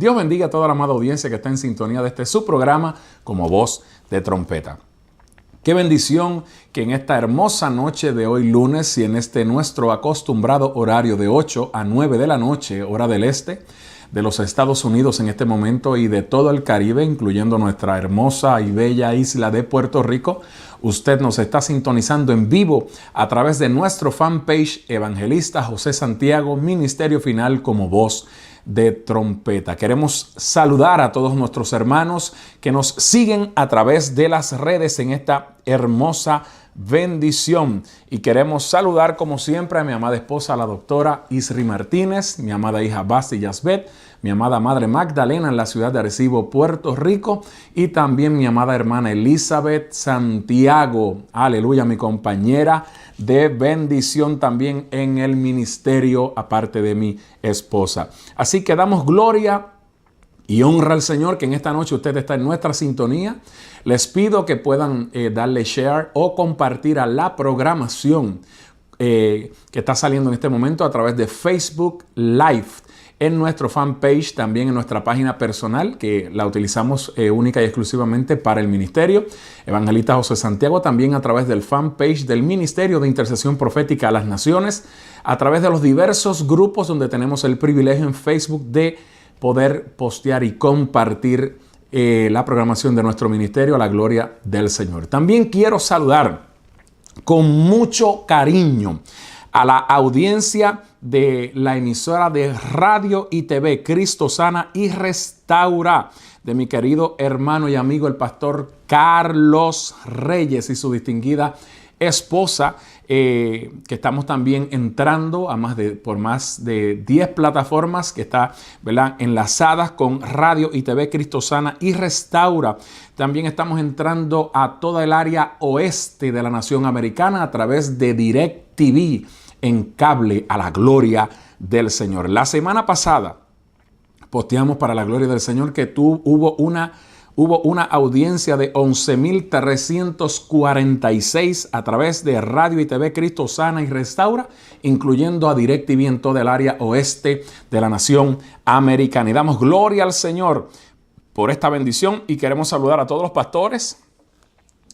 Dios bendiga a toda la amada audiencia que está en sintonía de este su programa como Voz de Trompeta. Qué bendición que en esta hermosa noche de hoy lunes y en este nuestro acostumbrado horario de 8 a 9 de la noche, hora del este, de los Estados Unidos en este momento y de todo el Caribe, incluyendo nuestra hermosa y bella isla de Puerto Rico, usted nos está sintonizando en vivo a través de nuestro fanpage Evangelista José Santiago, Ministerio Final como Voz de Trompeta. Queremos saludar a todos nuestros hermanos que nos siguen a través de las redes en esta hermosa bendición. Y queremos saludar como siempre a mi amada esposa, la doctora Isri Martínez, mi amada hija Basti Yasbet, mi amada madre Magdalena en la ciudad de Arecibo, Puerto Rico, y también mi amada hermana Elizabeth Santiago, aleluya, mi compañera de bendición también en el ministerio, aparte de mi esposa. Así que damos gloria y honra al Señor que en esta noche usted está en nuestra sintonía. Les pido que puedan darle share o compartir a la programación que está saliendo en este momento a través de Facebook Live, en nuestro fanpage, también en nuestra página personal, que la utilizamos única y exclusivamente para el ministerio, Evangelista José Santiago, también a través del fanpage del Ministerio de Intercesión Profética a las Naciones, a través de los diversos grupos donde tenemos el privilegio en Facebook de poder postear y compartir la programación de nuestro ministerio a la gloria del Señor. También quiero saludar con mucho cariño a la audiencia de la emisora de radio y TV Cristo Sana y Restaura, de mi querido hermano y amigo el pastor Carlos Reyes y su distinguida esposa, que estamos también entrando a por más de 10 plataformas que está, ¿verdad?, enlazadas con radio y TV Cristo Sana y Restaura. También estamos entrando a toda el área oeste de la nación americana a través de DirecTV en cable, a la gloria del Señor. La semana pasada posteamos para la gloria del Señor que hubo una audiencia de 11,346 a través de Radio y TV Cristo Sana y Restaura, incluyendo a DirecTV en toda el área oeste de la nación americana. Y damos gloria al Señor por esta bendición y queremos saludar a todos los pastores,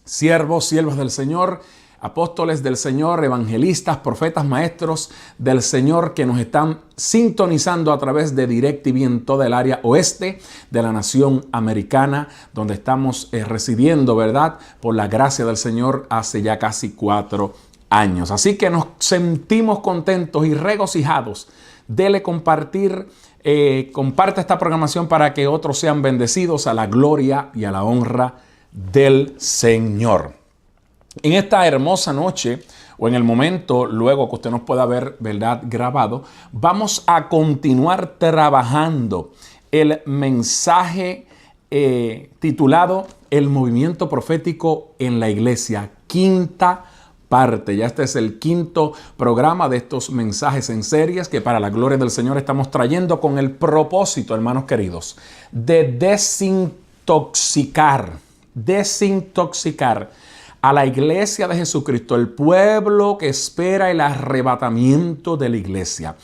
siervos del Señor, apóstoles del Señor, evangelistas, profetas, maestros del Señor que nos están sintonizando a través de DirecTV en toda el área oeste de la nación americana, donde estamos residiendo, ¿verdad?, por la gracia del Señor hace ya casi 4 años. Así que nos sentimos contentos y regocijados. Dele compartir, comparte esta programación para que otros sean bendecidos a la gloria y a la honra del Señor. En esta hermosa noche o en el momento luego que usted nos pueda ver, ¿verdad?, grabado, vamos a continuar trabajando el mensaje titulado El movimiento profético en la iglesia, quinta parte. Ya este es el quinto programa de estos mensajes en series que para la gloria del Señor estamos trayendo con el propósito, hermanos queridos, de desintoxicar a la iglesia de Jesucristo, el pueblo que espera el arrebatamiento de la iglesia.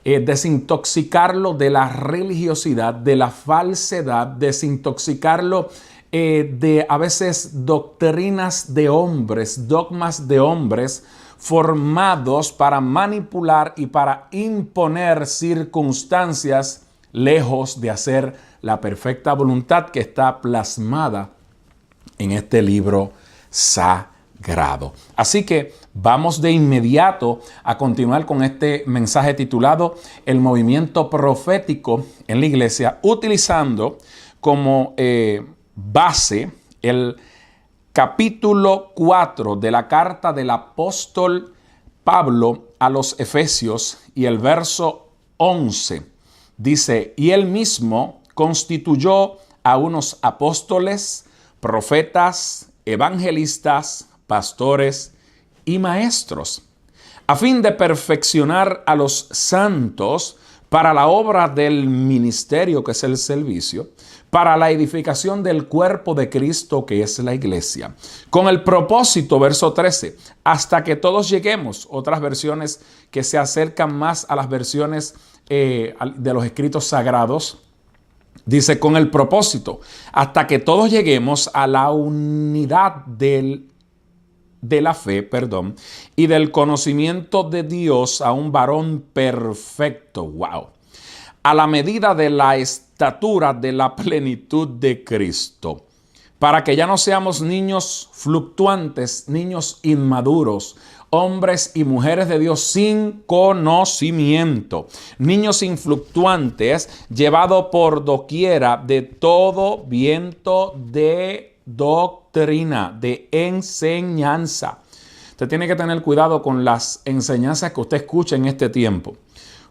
Desintoxicarlo de la religiosidad, de la falsedad, desintoxicarlo de a veces doctrinas de hombres, dogmas de hombres formados para manipular y para imponer circunstancias lejos de hacer la perfecta voluntad que está plasmada en este libro sagrado. Así que vamos de inmediato a continuar con este mensaje titulado El movimiento profético en la iglesia, utilizando como base el capítulo 4 de la carta del apóstol Pablo a los Efesios y el verso 11. Dice, y él mismo constituyó a unos apóstoles, profetas, evangelistas, pastores y maestros, a fin de perfeccionar a los santos para la obra del ministerio, que es el servicio, para la edificación del cuerpo de Cristo, que es la iglesia, con el propósito, verso 13, hasta que todos lleguemos, otras versiones que se acercan más a las versiones de los escritos sagrados, Dice, con el propósito, hasta que todos lleguemos a la unidad de la fe, y del conocimiento de Dios, a un varón perfecto. ¡Wow! A la medida de la estatura de la plenitud de Cristo, para que ya no seamos niños fluctuantes, niños inmaduros, hombres y mujeres de Dios sin conocimiento, niños influctuantes, llevados por doquiera de todo viento de doctrina, de enseñanza. Usted tiene que tener cuidado con las enseñanzas que usted escucha en este tiempo.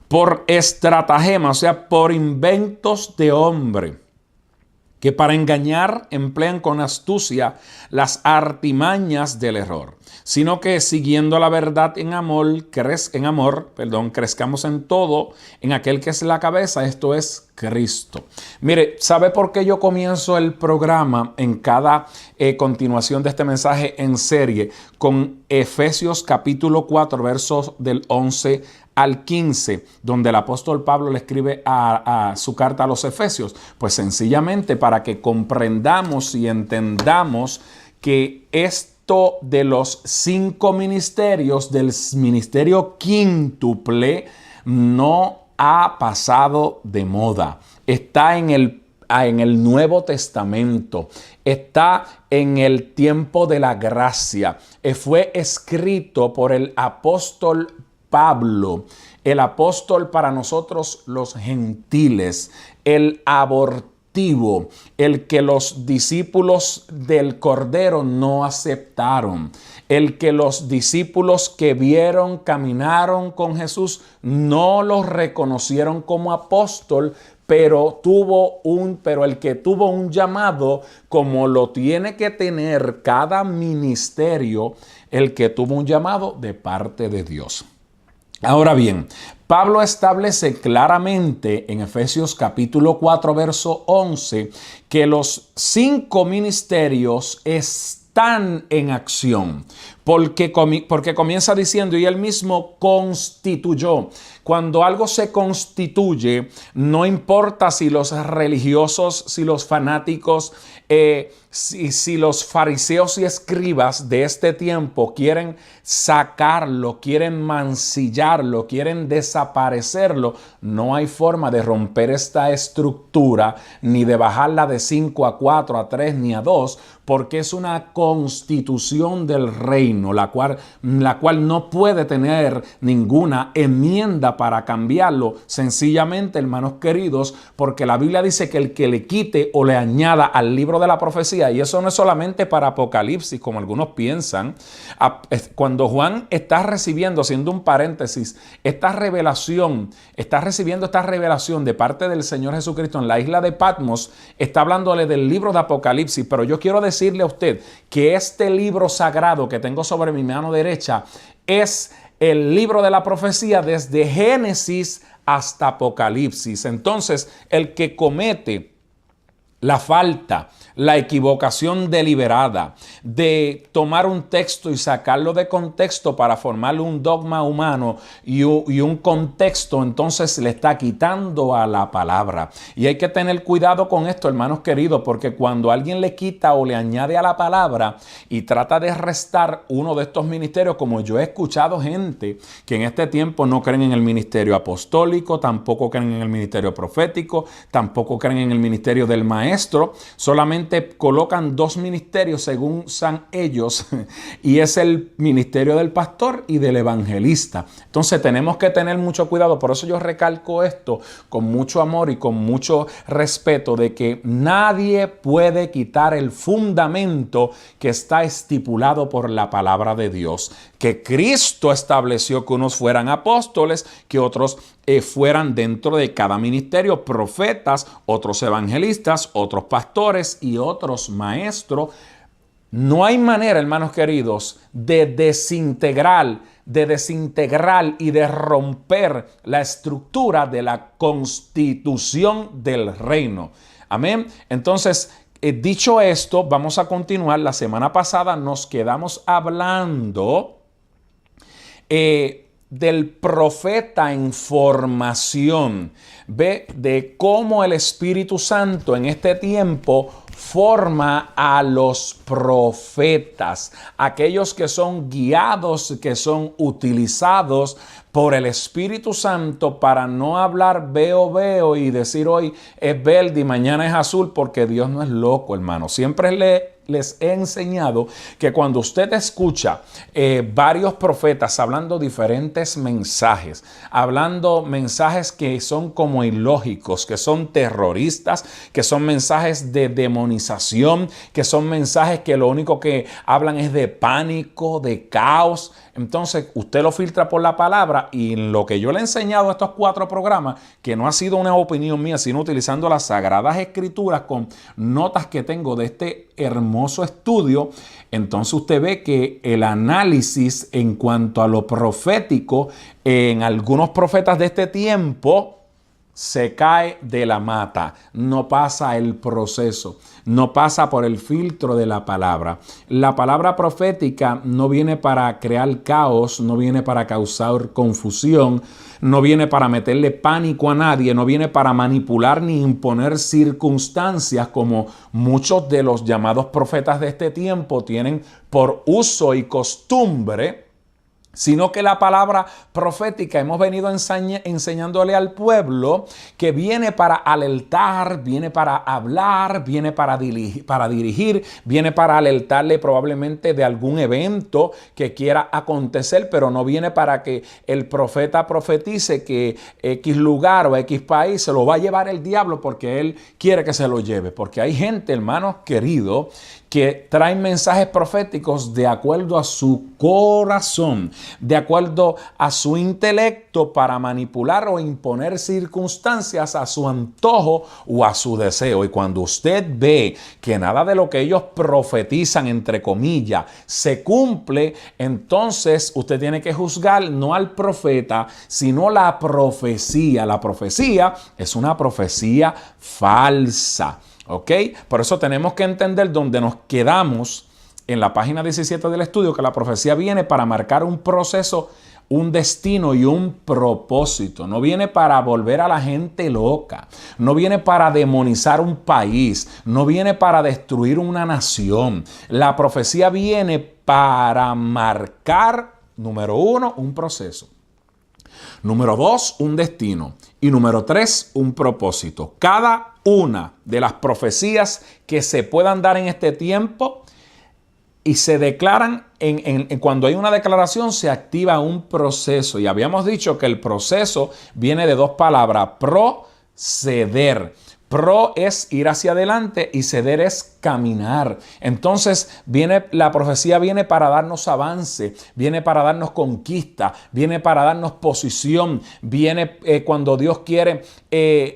Por estratagema, o sea, por inventos de hombre, que para engañar emplean con astucia las artimañas del error, sino que siguiendo la verdad en amor, crezcamos en todo, en aquel que es la cabeza, esto es Cristo. Mire, ¿sabe por qué yo comienzo el programa en cada continuación de este mensaje en serie con Efesios capítulo 4, versos del 11 al 15, donde el apóstol Pablo le escribe a su carta a los Efesios? Pues sencillamente para que comprendamos y entendamos que esto de los 5 ministerios, del ministerio quíntuple, no ha pasado de moda. Está en el Nuevo Testamento, está en el tiempo de la gracia. Fue escrito por el apóstol Pablo, el apóstol para nosotros los gentiles, el abortivo, el que los discípulos del Cordero no aceptaron, el que los discípulos que vieron, caminaron con Jesús, no los reconocieron como apóstol, pero el que tuvo un llamado, como lo tiene que tener cada ministerio, el que tuvo un llamado de parte de Dios. Ahora bien, Pablo establece claramente en Efesios capítulo 4, verso 11, que los 5 ministerios están en acción, porque comienza diciendo, y él mismo constituyó. Cuando algo se constituye, no importa si los religiosos, si los fanáticos, si los fariseos y escribas de este tiempo quieren sacarlo, quieren mancillarlo, quieren desaparecerlo, no hay forma de romper esta estructura, ni de bajarla de 5 a 4, a 3, ni a 2, porque es una constitución del reino, la cual no puede tener ninguna enmienda para cambiarlo. Sencillamente, hermanos queridos, porque la Biblia dice que el que le quite o le añada al libro de la profecía, y eso no es solamente para Apocalipsis, como algunos piensan. Cuando Juan está recibiendo, haciendo un paréntesis, está recibiendo esta revelación de parte del Señor Jesucristo en la isla de Patmos, está hablándole del libro de Apocalipsis, pero yo quiero decirle a usted que este libro sagrado que tengo sobre mi mano derecha es el libro de la profecía desde Génesis hasta Apocalipsis. Entonces, el que comete la falta, la equivocación deliberada de tomar un texto y sacarlo de contexto para formarle un dogma humano y un contexto, entonces le está quitando a la palabra. Y hay que tener cuidado con esto, hermanos queridos, porque cuando alguien le quita o le añade a la palabra y trata de restar uno de estos ministerios, como yo he escuchado gente que en este tiempo no creen en el ministerio apostólico, tampoco creen en el ministerio profético, tampoco creen en el ministerio del maestro, solamente colocan 2 ministerios según san ellos, y es el ministerio del pastor y del evangelista. Entonces tenemos que tener mucho cuidado. Por eso yo recalco esto con mucho amor y con mucho respeto, de que nadie puede quitar el fundamento que está estipulado por la palabra de Dios, que Cristo estableció que unos fueran apóstoles, que otros fueran dentro de cada ministerio profetas, otros evangelistas, otros pastores y otros maestros. No hay manera, hermanos queridos, de desintegrar y de romper la estructura de la constitución del reino. Amén. Entonces, dicho esto, vamos a continuar. La semana pasada nos quedamos hablando del profeta en formación. Ve de cómo el Espíritu Santo en este tiempo forma a los profetas, aquellos que son guiados, que son utilizados por el Espíritu Santo para no hablar veo y decir hoy es verde y mañana es azul, porque Dios no es loco, hermano. Siempre les he enseñado que cuando usted escucha varios profetas hablando diferentes mensajes, hablando mensajes que son como ilógicos, que son terroristas, que son mensajes de demonización, que son mensajes que lo único que hablan es de pánico, de caos, entonces usted lo filtra por la palabra, y lo que yo le he enseñado a estos 4 programas, que no ha sido una opinión mía, sino utilizando las Sagradas Escrituras con notas que tengo de este hermoso estudio, entonces usted ve que el análisis en cuanto a lo profético en algunos profetas de este tiempo se cae de la mata, no pasa el proceso, no pasa por el filtro de la palabra. La palabra profética no viene para crear caos, no viene para causar confusión, no viene para meterle pánico a nadie, no viene para manipular ni imponer circunstancias como muchos de los llamados profetas de este tiempo tienen por uso y costumbre, sino que la palabra profética hemos venido enseñándole al pueblo que viene para alertar, viene para hablar, viene para dirigir, viene para alertarle probablemente de algún evento que quiera acontecer, pero no viene para que el profeta profetice que X lugar o X país se lo va a llevar el diablo porque él quiere que se lo lleve. Porque hay gente, hermanos queridos, que traen mensajes proféticos de acuerdo a su corazón, de acuerdo a su intelecto, para manipular o imponer circunstancias a su antojo o a su deseo. Y cuando usted ve que nada de lo que ellos profetizan, entre comillas, se cumple, entonces usted tiene que juzgar no al profeta, sino la profecía. La profecía es una profecía falsa. ¿Ok? Por eso tenemos que entender dónde nos quedamos en la página 17 del estudio, que la profecía viene para marcar un proceso, un destino y un propósito. No viene para volver a la gente loca, no viene para demonizar un país, no viene para destruir una nación. La profecía viene para marcar, número 1, un proceso. Número 2, un destino. Y número 3, un propósito. Cada una de las profecías que se puedan dar en este tiempo y se declaran, cuando hay una declaración se activa un proceso. Y habíamos dicho que el proceso viene de 2 palabras, proceder. Pro es ir hacia adelante y ceder es caminar. Entonces la profecía viene para darnos avance, viene para darnos conquista, viene para darnos posición, viene cuando Dios quiere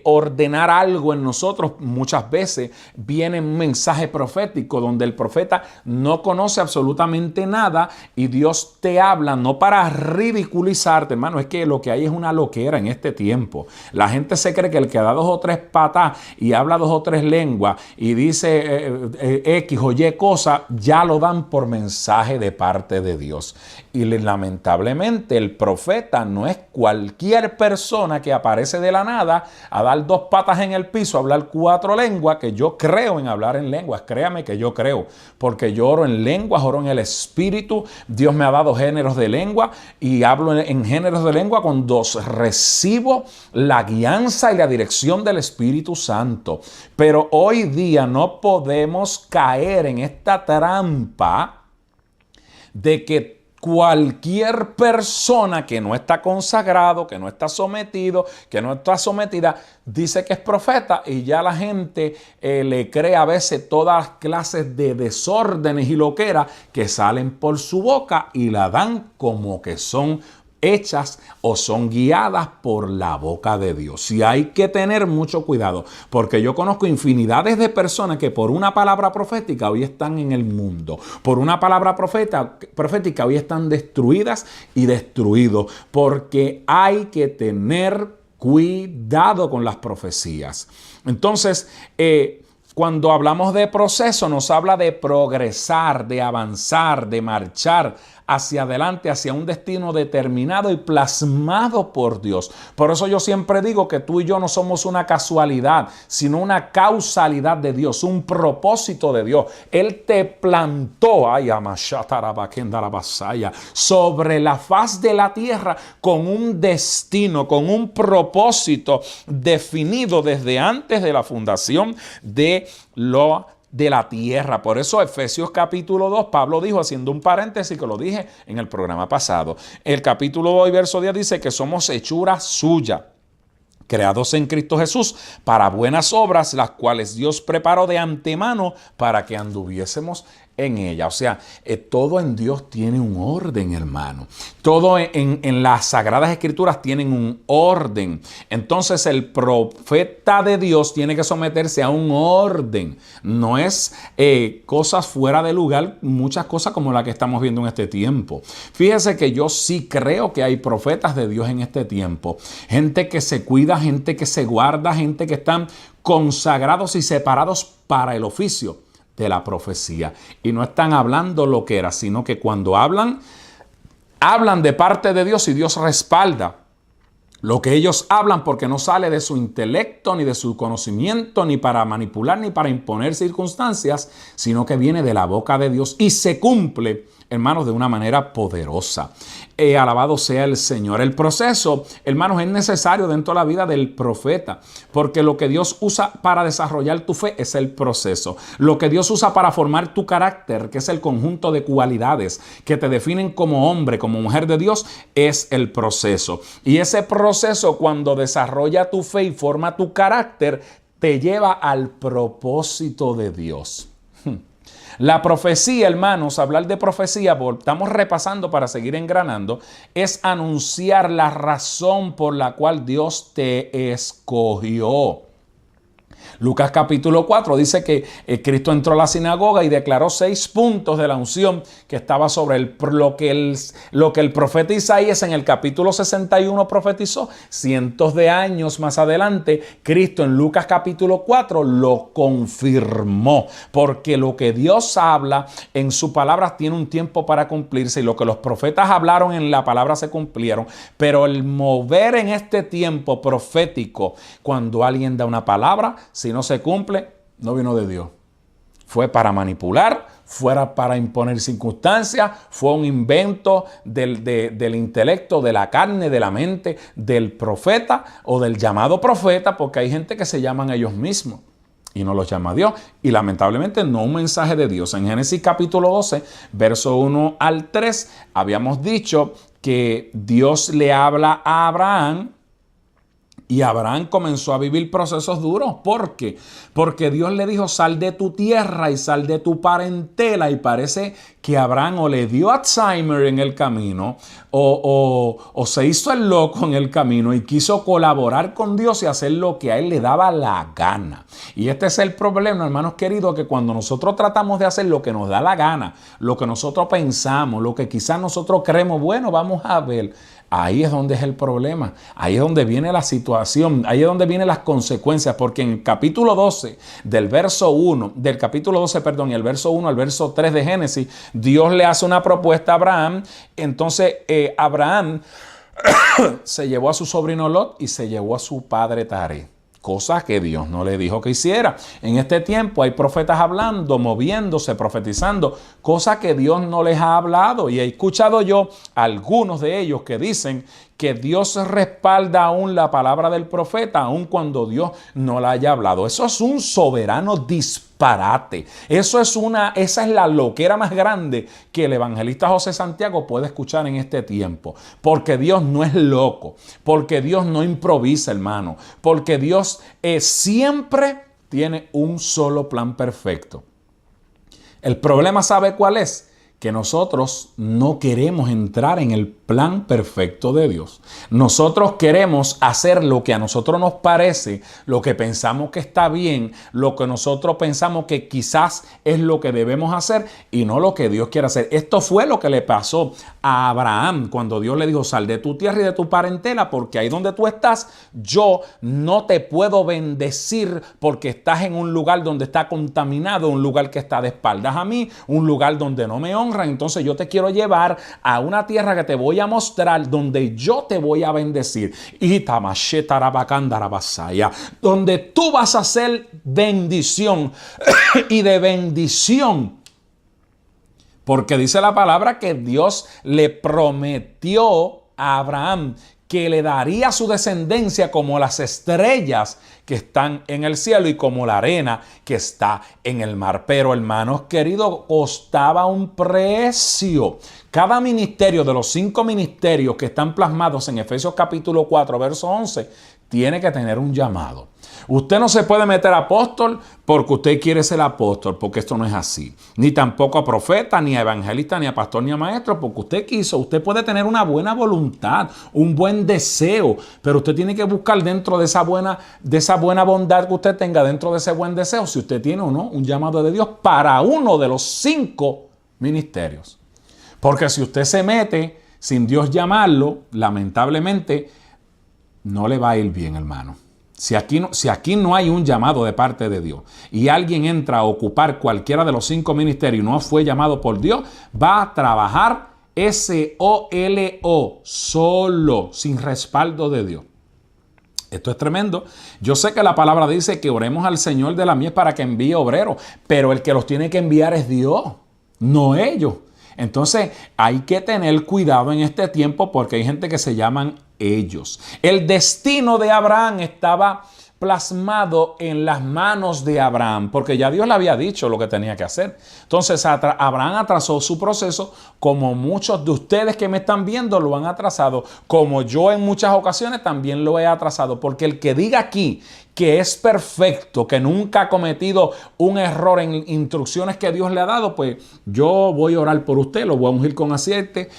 ordenar algo en nosotros. Muchas veces viene un mensaje profético donde el profeta no conoce absolutamente nada y Dios te habla no para ridiculizarte, hermano, es que lo que hay es una loquera en este tiempo. La gente se cree que el que da 2 o 3 patas y habla 2 o 3 lenguas y dice X o Y cosa, ya lo dan por mensaje de parte de Dios. Y lamentablemente el profeta no es cualquier persona que aparece de la nada a dar 2 patas en el piso, a hablar 4 lenguas, que yo creo en hablar en lenguas, créame que yo creo, porque yo oro en lenguas, oro en el Espíritu, Dios me ha dado géneros de lengua y hablo en géneros de lengua cuando recibo la guianza y la dirección del Espíritu Santo. Pero hoy día no podemos caer en esta trampa de que cualquier persona que no está consagrado, que no está sometido, que no está sometida, dice que es profeta y ya la gente le cree a veces todas las clases de desórdenes y loqueras que salen por su boca y la dan como que son hechas o son guiadas por la boca de Dios. Y hay que tener mucho cuidado, porque yo conozco infinidades de personas que por una palabra profética hoy están en el mundo, por una palabra profética hoy están destruidas y destruidos, porque hay que tener cuidado con las profecías. Entonces, cuando hablamos de proceso, nos habla de progresar, de avanzar, de marchar hacia adelante, hacia un destino determinado y plasmado por Dios. Por eso yo siempre digo que tú y yo no somos una casualidad, sino una causalidad de Dios, un propósito de Dios. Él te plantó sobre la faz de la tierra con un destino, con un propósito definido desde antes de la fundación de la tierra. Por eso Efesios capítulo 2, Pablo dijo, haciendo un paréntesis que lo dije en el programa pasado, el capítulo 2 y verso 10 dice que somos hechura suya, creados en Cristo Jesús para buenas obras, las cuales Dios preparó de antemano para que anduviésemos en ella. O sea, todo en Dios tiene un orden, hermano. Todo en las Sagradas Escrituras tienen un orden. Entonces el profeta de Dios tiene que someterse a un orden. No es cosas fuera de lugar, muchas cosas como la que estamos viendo en este tiempo. Fíjese que yo sí creo que hay profetas de Dios en este tiempo. Gente que se cuida, gente que se guarda, gente que están consagrados y separados para el oficio de la profecía. Y no están hablando lo que era, sino que cuando hablan de parte de Dios y Dios respalda lo que ellos hablan, porque no sale de su intelecto, ni de su conocimiento, ni para manipular, ni para imponer circunstancias, sino que viene de la boca de Dios y se cumple, hermanos, de una manera poderosa. Alabado sea el Señor. El proceso, hermanos, es necesario dentro de la vida del profeta, porque lo que Dios usa para desarrollar tu fe es el proceso. Lo que Dios usa para formar tu carácter, que es el conjunto de cualidades que te definen como hombre, como mujer de Dios, es el proceso. Y ese proceso, cuando desarrolla tu fe y forma tu carácter, te lleva al propósito de Dios. La profecía, hermanos, hablar de profecía, estamos repasando para seguir engranando, es anunciar la razón por la cual Dios te escogió. Lucas capítulo 4 dice que Cristo entró a la sinagoga y declaró 6 puntos de la unción que estaba sobre lo que el profeta Isaías en el capítulo 61 profetizó. Cientos de años más adelante, Cristo en Lucas capítulo 4 lo confirmó, porque lo que Dios habla en su palabra tiene un tiempo para cumplirse, y lo que los profetas hablaron en la palabra se cumplieron. Pero el mover en este tiempo profético, cuando alguien da una palabra, si no se cumple, no vino de Dios. Fue para manipular, fuera para imponer circunstancias, fue un invento del intelecto, de la carne, de la mente, del profeta o del llamado profeta, porque hay gente que se llaman ellos mismos y no los llama Dios. Y lamentablemente no un mensaje de Dios. En Génesis capítulo 12, verso 1 al 3, habíamos dicho que Dios le habla a Abraham. Y Abraham comenzó a vivir procesos duros. ¿Por qué? Porque Dios le dijo, sal de tu tierra y sal de tu parentela. Y parece que Abraham o le dio Alzheimer en el camino o se hizo el loco en el camino y quiso colaborar con Dios y hacer lo que a él le daba la gana. Y este es el problema, hermanos queridos, que cuando nosotros tratamos de hacer lo que nos da la gana, lo que nosotros pensamos, lo que quizás nosotros creemos, bueno, vamos a ver. Ahí es donde es el problema, ahí es donde viene la situación, ahí es donde vienen las consecuencias, porque en el capítulo 12 del capítulo 12, y el verso 1 al verso 3 de Génesis, Dios le hace una propuesta a Abraham. Entonces Abraham se llevó a su sobrino Lot y se llevó a su padre Taré. Cosas que Dios no le dijo que hiciera. En este tiempo hay profetas hablando, moviéndose, profetizando, cosas que Dios no les ha hablado. Y he escuchado yo algunos de ellos que dicen que Dios respalda aún la palabra del profeta, aun cuando Dios no la haya hablado. Eso es un soberano disparate. Esa es la loquera más grande que el evangelista José Santiago puede escuchar en este tiempo. Porque Dios no es loco, porque Dios no improvisa, hermano, porque Dios siempre tiene un solo plan perfecto. El problema, ¿sabe cuál es? Que nosotros no queremos entrar en el plan perfecto de Dios. Nosotros queremos hacer lo que a nosotros nos parece, lo que pensamos que está bien, lo que nosotros pensamos que quizás es lo que debemos hacer y no lo que Dios quiere hacer. Esto fue lo que le pasó a Abraham cuando Dios le dijo: sal de tu tierra y de tu parentela, porque ahí donde tú estás, yo no te puedo bendecir porque estás en un lugar donde está contaminado, un lugar que está de espaldas a mí, un lugar donde no me honran. Entonces yo te quiero llevar a una tierra que te voy a mostrar, donde yo te voy a bendecir. Donde tú vas a ser bendición y de bendición. Porque dice la palabra que Dios le prometió a Abraham que le daría su descendencia como las estrellas que están en el cielo y como la arena que está en el mar. Pero, hermanos queridos, costaba un precio. Cada ministerio de los 5 ministerios que están plasmados en Efesios capítulo 4, verso 11, tiene que tener un llamado. Usted no se puede meter a apóstol porque usted quiere ser apóstol, porque esto no es así. Ni tampoco a profeta, ni a evangelista, ni a pastor, ni a maestro, porque usted quiso. Usted puede tener una buena voluntad, un buen deseo, pero usted tiene que buscar dentro de esa buena bondad que usted tenga, dentro de ese buen deseo, si usted tiene o no un llamado de Dios para uno de los 5 ministerios. Porque si usted se mete sin Dios llamarlo, lamentablemente no le va a ir bien, hermano. Si aquí no hay un llamado de parte de Dios y alguien entra a ocupar cualquiera de los 5 ministerios y no fue llamado por Dios, va a trabajar solo, solo, sin respaldo de Dios. Esto es tremendo. Yo sé que la palabra dice que oremos al Señor de la mies para que envíe obreros, pero el que los tiene que enviar es Dios, no ellos. Entonces hay que tener cuidado en este tiempo porque hay gente que se llaman ellos. El destino de Abraham estaba plasmado en las manos de Abraham, porque ya Dios le había dicho lo que tenía que hacer. Entonces Abraham atrasó su proceso, como muchos de ustedes que me están viendo lo han atrasado, como yo en muchas ocasiones también lo he atrasado, porque el que diga aquí que es perfecto, que nunca ha cometido un error en instrucciones que Dios le ha dado, pues yo voy a orar por usted, lo voy a ungir con aceite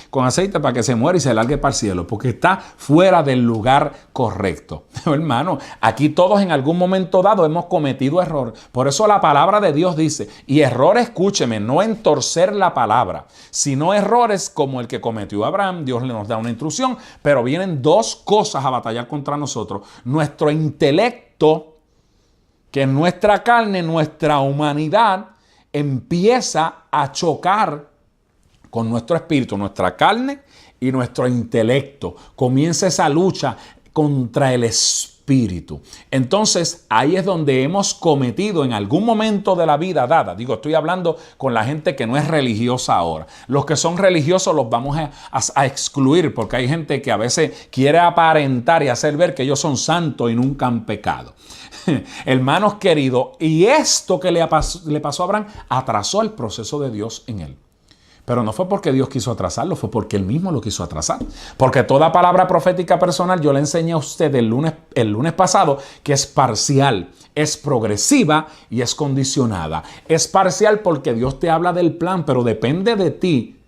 para que se muera y se largue para el cielo, porque está fuera del lugar correcto. Hermano, aquí todos en algún momento dado hemos cometido error. Por eso la palabra de Dios dice, y error, escúcheme, no en torcer la palabra, sino errores como el que cometió Abraham. Dios nos da una instrucción, pero vienen 2 cosas a batallar contra nosotros. Nuestro intelecto, que en nuestra carne, nuestra humanidad, empieza a chocar con nuestro espíritu, nuestra carne y nuestro intelecto. Comienza esa lucha contra el espíritu. Entonces, ahí es donde hemos cometido en algún momento de la vida dada. Digo, estoy hablando con la gente que no es religiosa ahora. Los que son religiosos los vamos a excluir, porque hay gente que a veces quiere aparentar y hacer ver que ellos son santos y nunca han pecado. Hermanos queridos, y esto que le pasó a Abraham atrasó el proceso de Dios en él. Pero no fue porque Dios quiso atrasarlo, fue porque Él mismo lo quiso atrasar. Porque toda palabra profética personal, yo le enseñé a usted el lunes pasado, que es parcial, es progresiva y es condicionada. Es parcial porque Dios te habla del plan, pero depende de ti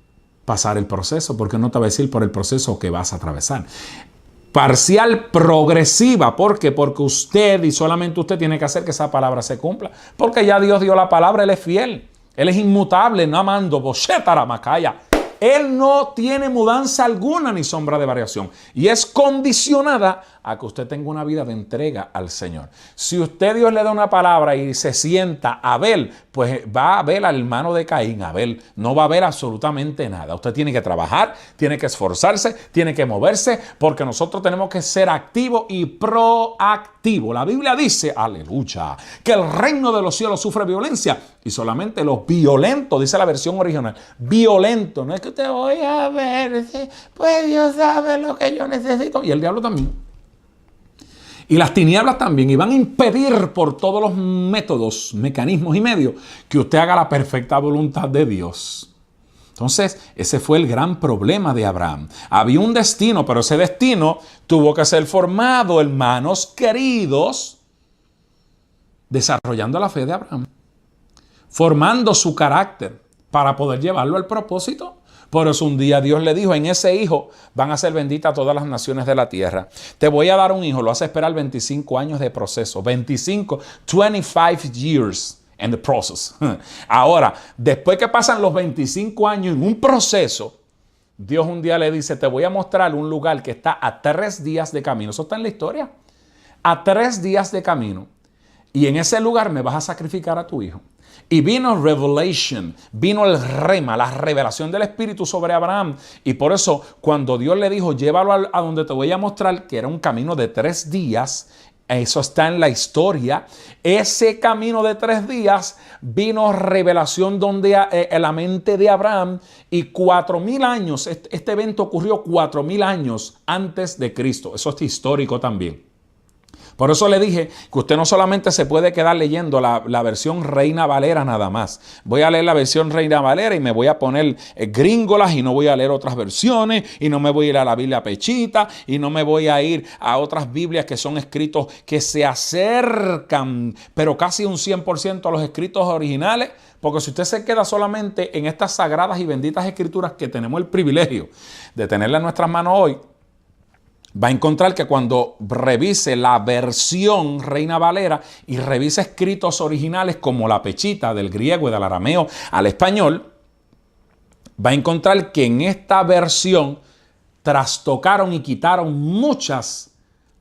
pasar el proceso, porque no te va a decir por el proceso que vas a atravesar. Parcial, progresiva. ¿Por qué? Porque usted y solamente usted tiene que hacer que esa palabra se cumpla. Porque ya Dios dio la palabra, Él es fiel. Él es inmutable, no amando, Boshetaramakaya. Él no tiene mudanza alguna ni sombra de variación. Y es condicionada a que usted tenga una vida de entrega al Señor. Si usted, Dios le da una palabra y se sienta a ver, pues va a ver al hermano de Caín, Abel. No va a ver absolutamente nada. Usted tiene que trabajar, tiene que esforzarse, tiene que moverse, porque nosotros tenemos que ser activos y proactivos. La Biblia dice, aleluya, que el reino de los cielos sufre violencia y solamente los violentos, dice la versión original, violento. No es que usted voy a ver, pues Dios sabe lo que yo necesito. Y el diablo también. Y las tinieblas también, y van a impedir por todos los métodos, mecanismos y medios que usted haga la perfecta voluntad de Dios. Entonces, ese fue el gran problema de Abraham. Había un destino, pero ese destino tuvo que ser formado, hermanos queridos, desarrollando la fe de Abraham, formando su carácter para poder llevarlo al propósito. Por eso un día Dios le dijo, en ese hijo van a ser benditas todas las naciones de la tierra. Te voy a dar un hijo, lo hace esperar 25 años de proceso. 25 years in the process. Ahora, después que pasan los 25 años en un proceso, Dios un día le dice, te voy a mostrar un lugar que está a 3 días de camino. Eso está en la historia. A 3 días de camino. Y en ese lugar me vas a sacrificar a tu hijo. Y vino revelation, vino el rema, la revelación del Espíritu sobre Abraham. Y por eso cuando Dios le dijo, llévalo a donde te voy a mostrar, que era un camino de 3 días, eso está en la historia. Ese camino de 3 días vino revelación donde en la mente de Abraham, y 4,000 años, este evento ocurrió 4,000 años antes de Cristo. Eso es histórico también. Por eso le dije que usted no solamente se puede quedar leyendo la versión Reina Valera nada más. Voy a leer la versión Reina Valera y me voy a poner gringolas y no voy a leer otras versiones y no me voy a ir a la Biblia Pechita y no me voy a ir a otras Biblias que son escritos que se acercan, pero casi un 100% a los escritos originales. Porque si usted se queda solamente en estas sagradas y benditas escrituras que tenemos el privilegio de tenerlas en nuestras manos hoy, va a encontrar que cuando revise la versión Reina Valera y revise escritos originales como la Pechita del griego y del arameo al español, va a encontrar que en esta versión trastocaron y quitaron muchas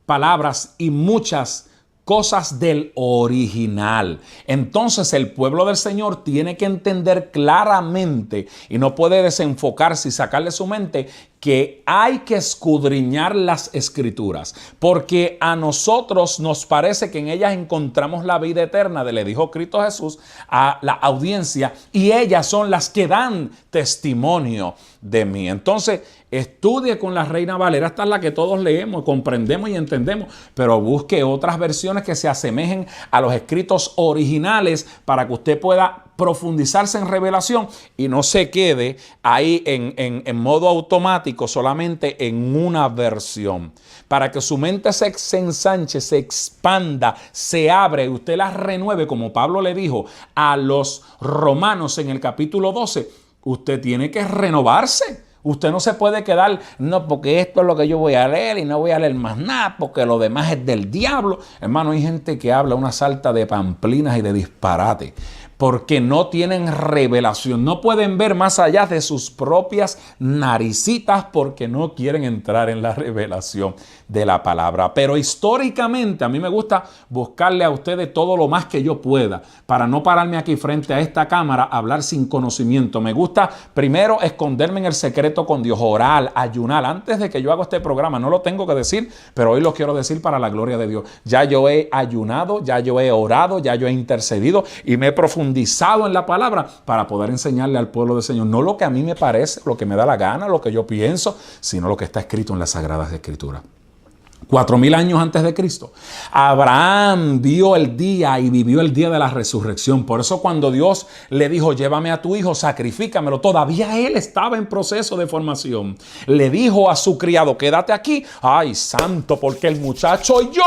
palabras y muchas cosas del original. Entonces el pueblo del Señor tiene que entender claramente y no puede desenfocarse y sacarle su mente que hay que escudriñar las escrituras, porque a nosotros nos parece que en ellas encontramos la vida eterna, le dijo Cristo Jesús a la audiencia, y ellas son las que dan testimonio de mí. Entonces, estudie con la Reina Valera, esta es la que todos leemos, comprendemos y entendemos, pero busque otras versiones que se asemejen a los escritos originales para que usted pueda profundizarse en revelación y no se quede ahí en modo automático solamente en una versión. Para que su mente se ensanche, se expanda, se abre y usted la renueve, como Pablo le dijo a los romanos en el capítulo 12, usted tiene que renovarse. Usted no se puede quedar, no, porque esto es lo que yo voy a leer y no voy a leer más nada, porque lo demás es del diablo. Hermano, hay gente que habla una sarta de pamplinas y de disparate, porque no tienen revelación, no pueden ver más allá de sus propias naricitas porque no quieren entrar en la revelación de la palabra. Pero históricamente a mí me gusta buscarle a ustedes todo lo más que yo pueda para no pararme aquí frente a esta cámara a hablar sin conocimiento. Me gusta primero esconderme en el secreto con Dios, orar, ayunar. Antes de que yo haga este programa, no lo tengo que decir, pero hoy lo quiero decir para la gloria de Dios. Ya yo he ayunado, ya yo he orado, ya yo he intercedido y me he profundizado en la palabra para poder enseñarle al pueblo del Señor, no lo que a mí me parece, lo que me da la gana, lo que yo pienso, sino lo que está escrito en las Sagradas Escrituras. 4,000 años antes de Cristo, Abraham vio el día y vivió el día de la resurrección. Por eso cuando Dios le dijo, llévame a tu hijo, sacrifícamelo, todavía él estaba en proceso de formación. Le dijo a su criado, quédate aquí. Ay, santo, porque el muchacho y yo,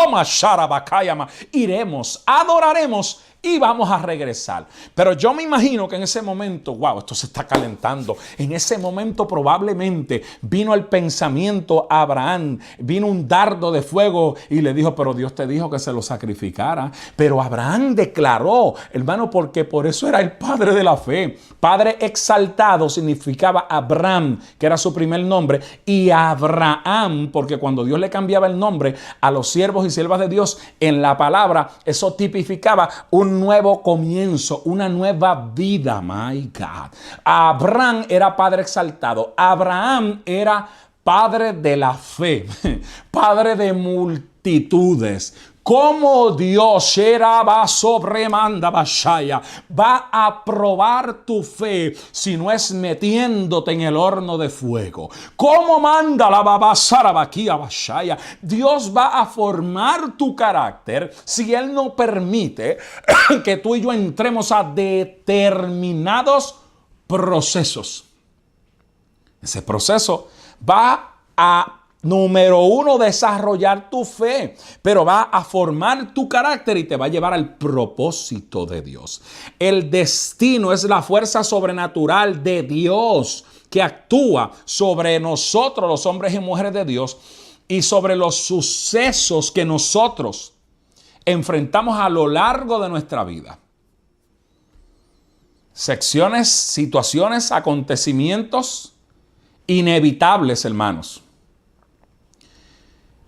iremos, adoraremos y vamos a regresar. Pero yo me imagino que en ese momento, wow, esto se está calentando. En ese momento probablemente vino el pensamiento a Abraham, vino un dardo de fuego y le dijo, pero Dios te dijo que se lo sacrificara. Pero Abraham declaró, hermano, porque por eso era el padre de la fe. Padre exaltado significaba Abraham, que era su primer nombre, y Abraham, porque cuando Dios le cambiaba el nombre a los siervos y siervas de Dios en la palabra, eso tipificaba un nuevo comienzo, una nueva vida. My God. Abraham era padre exaltado. Abraham era padre de la fe, padre de multitudes. ¿Cómo Dios va a probar tu fe si no es metiéndote en el horno de fuego? ¿Cómo manda la Dios va a formar tu carácter si Él no permite que tú y yo entremos a determinados procesos? Ese proceso va a, número uno, desarrollar tu fe, pero va a formar tu carácter y te va a llevar al propósito de Dios. El destino es la fuerza sobrenatural de Dios que actúa sobre nosotros, los hombres y mujeres de Dios, y sobre los sucesos que nosotros enfrentamos a lo largo de nuestra vida. Secciones, situaciones, acontecimientos inevitables, hermanos.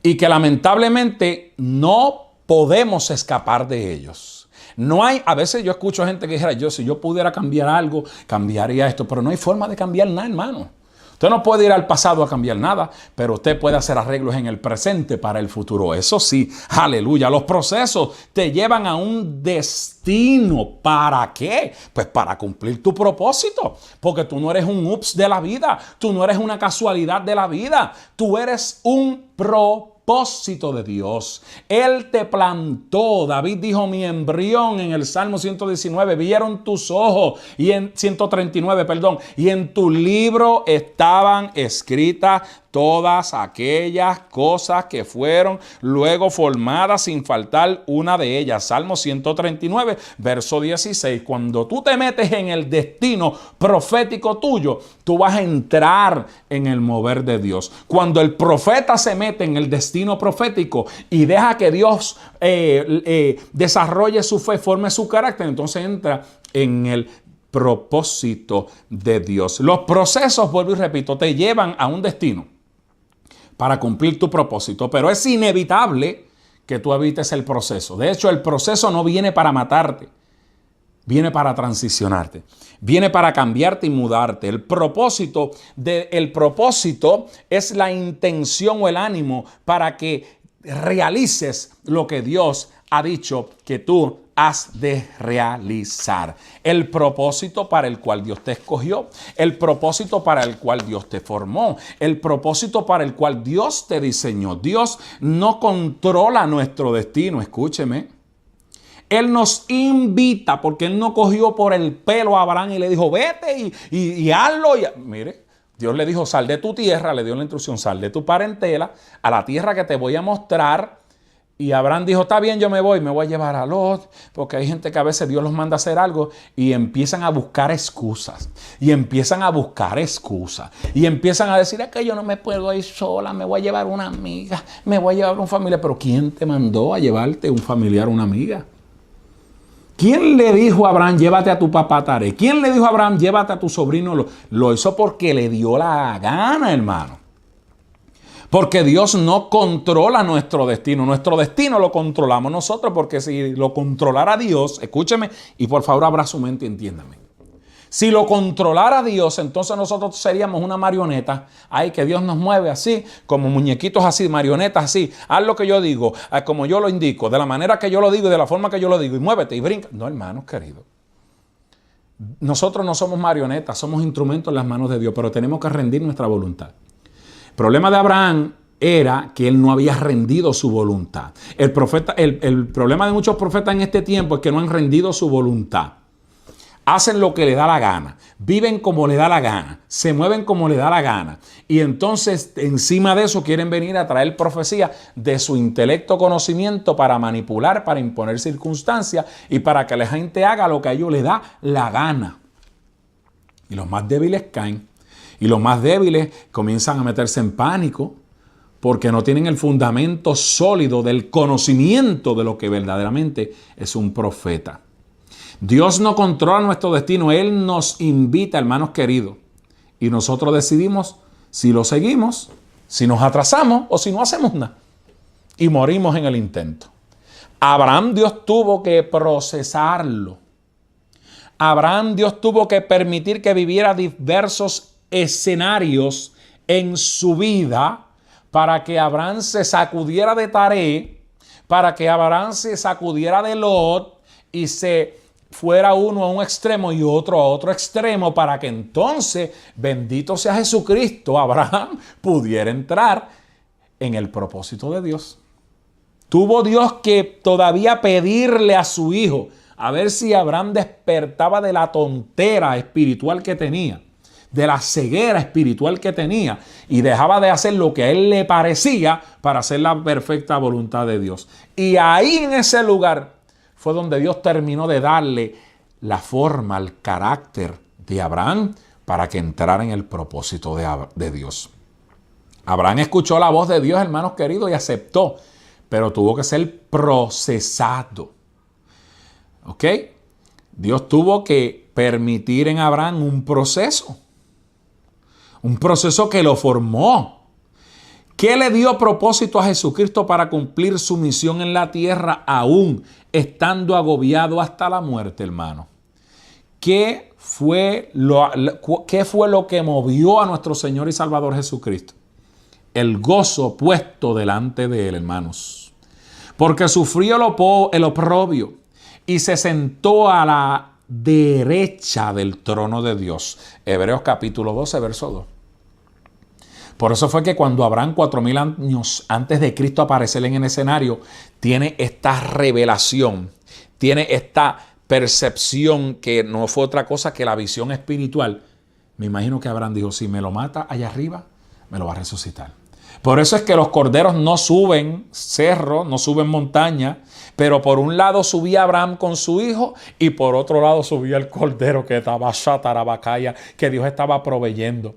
Y que lamentablemente no podemos escapar de ellos. No hay, a veces yo escucho gente que dijera, si yo pudiera cambiar algo, cambiaría esto, pero no hay forma de cambiar nada, hermano. Usted no puede ir al pasado a cambiar nada, pero usted puede hacer arreglos en el presente para el futuro. Eso sí, aleluya. Los procesos te llevan a un destino. ¿Para qué? Pues para cumplir tu propósito. Porque tú no eres un ups de la vida. Tú no eres una casualidad de la vida. Tú eres un propósito de Dios. Él te plantó. David dijo, mi embrión en el Salmo 119, vieron tus ojos, y en 139, perdón, y en tu libro estaban escritas todas aquellas cosas que fueron luego formadas sin faltar una de ellas. Salmo 139, verso 16. Cuando tú te metes en el destino profético tuyo, tú vas a entrar en el mover de Dios. Cuando el profeta se mete en el destino profético y deja que Dios desarrolle su fe, forme su carácter, entonces entra en el propósito de Dios. Los procesos, vuelvo y repito, te llevan a un destino para cumplir tu propósito, pero es inevitable que tú evites el proceso. De hecho, el proceso no viene para matarte, viene para transicionarte, viene para cambiarte y mudarte. El propósito es la intención o el ánimo para que realices lo que Dios ha dicho que tú has de realizar. El propósito para el cual Dios te escogió, el propósito para el cual Dios te formó, el propósito para el cual Dios te diseñó. Dios no controla nuestro destino, escúcheme. Él nos invita, porque Él no cogió por el pelo a Abraham y le dijo, vete y hazlo. Mire, Dios le dijo, sal de tu tierra, le dio la instrucción, sal de tu parentela a la tierra que te voy a mostrar. Y Abraham dijo, está bien, yo me voy a llevar a Lot, porque hay gente que a veces Dios los manda a hacer algo y empiezan a buscar excusas, y empiezan a decir, es que yo no me puedo ir sola, me voy a llevar una amiga, me voy a llevar un familiar. Pero ¿quién te mandó a llevarte un familiar o una amiga? ¿Quién le dijo a Abraham, llévate a tu papá Taré? ¿Quién le dijo a Abraham, llévate a tu sobrino? Lo hizo porque le dio la gana, hermano. Porque Dios no controla nuestro destino lo controlamos nosotros, porque si lo controlara Dios, escúcheme y por favor abra su mente y entiéndame. Si lo controlara Dios, entonces nosotros seríamos una marioneta. Ay, que Dios nos mueve así, como muñequitos así, marionetas así. Haz lo que yo digo, como yo lo indico, de la manera que yo lo digo y de la forma que yo lo digo, y muévete y brinca. No, hermanos queridos. Nosotros no somos marionetas, somos instrumentos en las manos de Dios, pero tenemos que rendir nuestra voluntad. El problema de Abraham era que él no había rendido su voluntad. El problema de muchos profetas en este tiempo es que no han rendido su voluntad. Hacen lo que le da la gana, viven como le da la gana, se mueven como le da la gana. Y entonces encima de eso quieren venir a traer profecía de su intelecto, conocimiento, para manipular, para imponer circunstancias y para que la gente haga lo que a ellos les da la gana. Y los más débiles caen. Y los más débiles comienzan a meterse en pánico porque no tienen el fundamento sólido del conocimiento de lo que verdaderamente es un profeta. Dios no controla nuestro destino. Él nos invita, hermanos queridos. Y nosotros decidimos si lo seguimos, si nos atrasamos o si no hacemos nada. Y morimos en el intento. Abraham, Dios tuvo que procesarlo. Abraham, Dios tuvo que permitir que viviera diversos escenarios en su vida para que Abraham se sacudiera de Taré, para que Abraham se sacudiera de Lot y se fuera uno a un extremo y otro a otro extremo, para que entonces, bendito sea Jesucristo, Abraham pudiera entrar en el propósito de Dios. Tuvo Dios que todavía pedirle a su hijo a ver si Abraham despertaba de la tontera espiritual que tenía, de la ceguera espiritual que tenía, y dejaba de hacer lo que a él le parecía para hacer la perfecta voluntad de Dios. Y ahí en ese lugar fue donde Dios terminó de darle la forma, el carácter de Abraham para que entrara en el propósito de Dios. Abraham escuchó la voz de Dios, hermanos queridos, y aceptó, pero tuvo que ser procesado. ¿Ok? Dios tuvo que permitir en Abraham un proceso que lo formó. ¿Qué le dio propósito a Jesucristo para cumplir su misión en la tierra, aún estando agobiado hasta la muerte, hermano? ¿Qué fue lo que movió a nuestro Señor y Salvador Jesucristo? El gozo puesto delante de él, hermanos. Porque sufrió el oprobio y se sentó a la derecha del trono de Dios. Hebreos capítulo 12, verso 2. Por eso fue que cuando Abraham, 4000 años antes de Cristo aparecer en el escenario, tiene esta revelación, tiene esta percepción que no fue otra cosa que la visión espiritual. Me imagino que Abraham dijo, si me lo mata allá arriba, me lo va a resucitar. Por eso es que los corderos no suben cerro, no suben montaña, pero por un lado subía Abraham con su hijo y por otro lado subía el cordero que estaba Shatarabakaya, que Dios estaba proveyendo.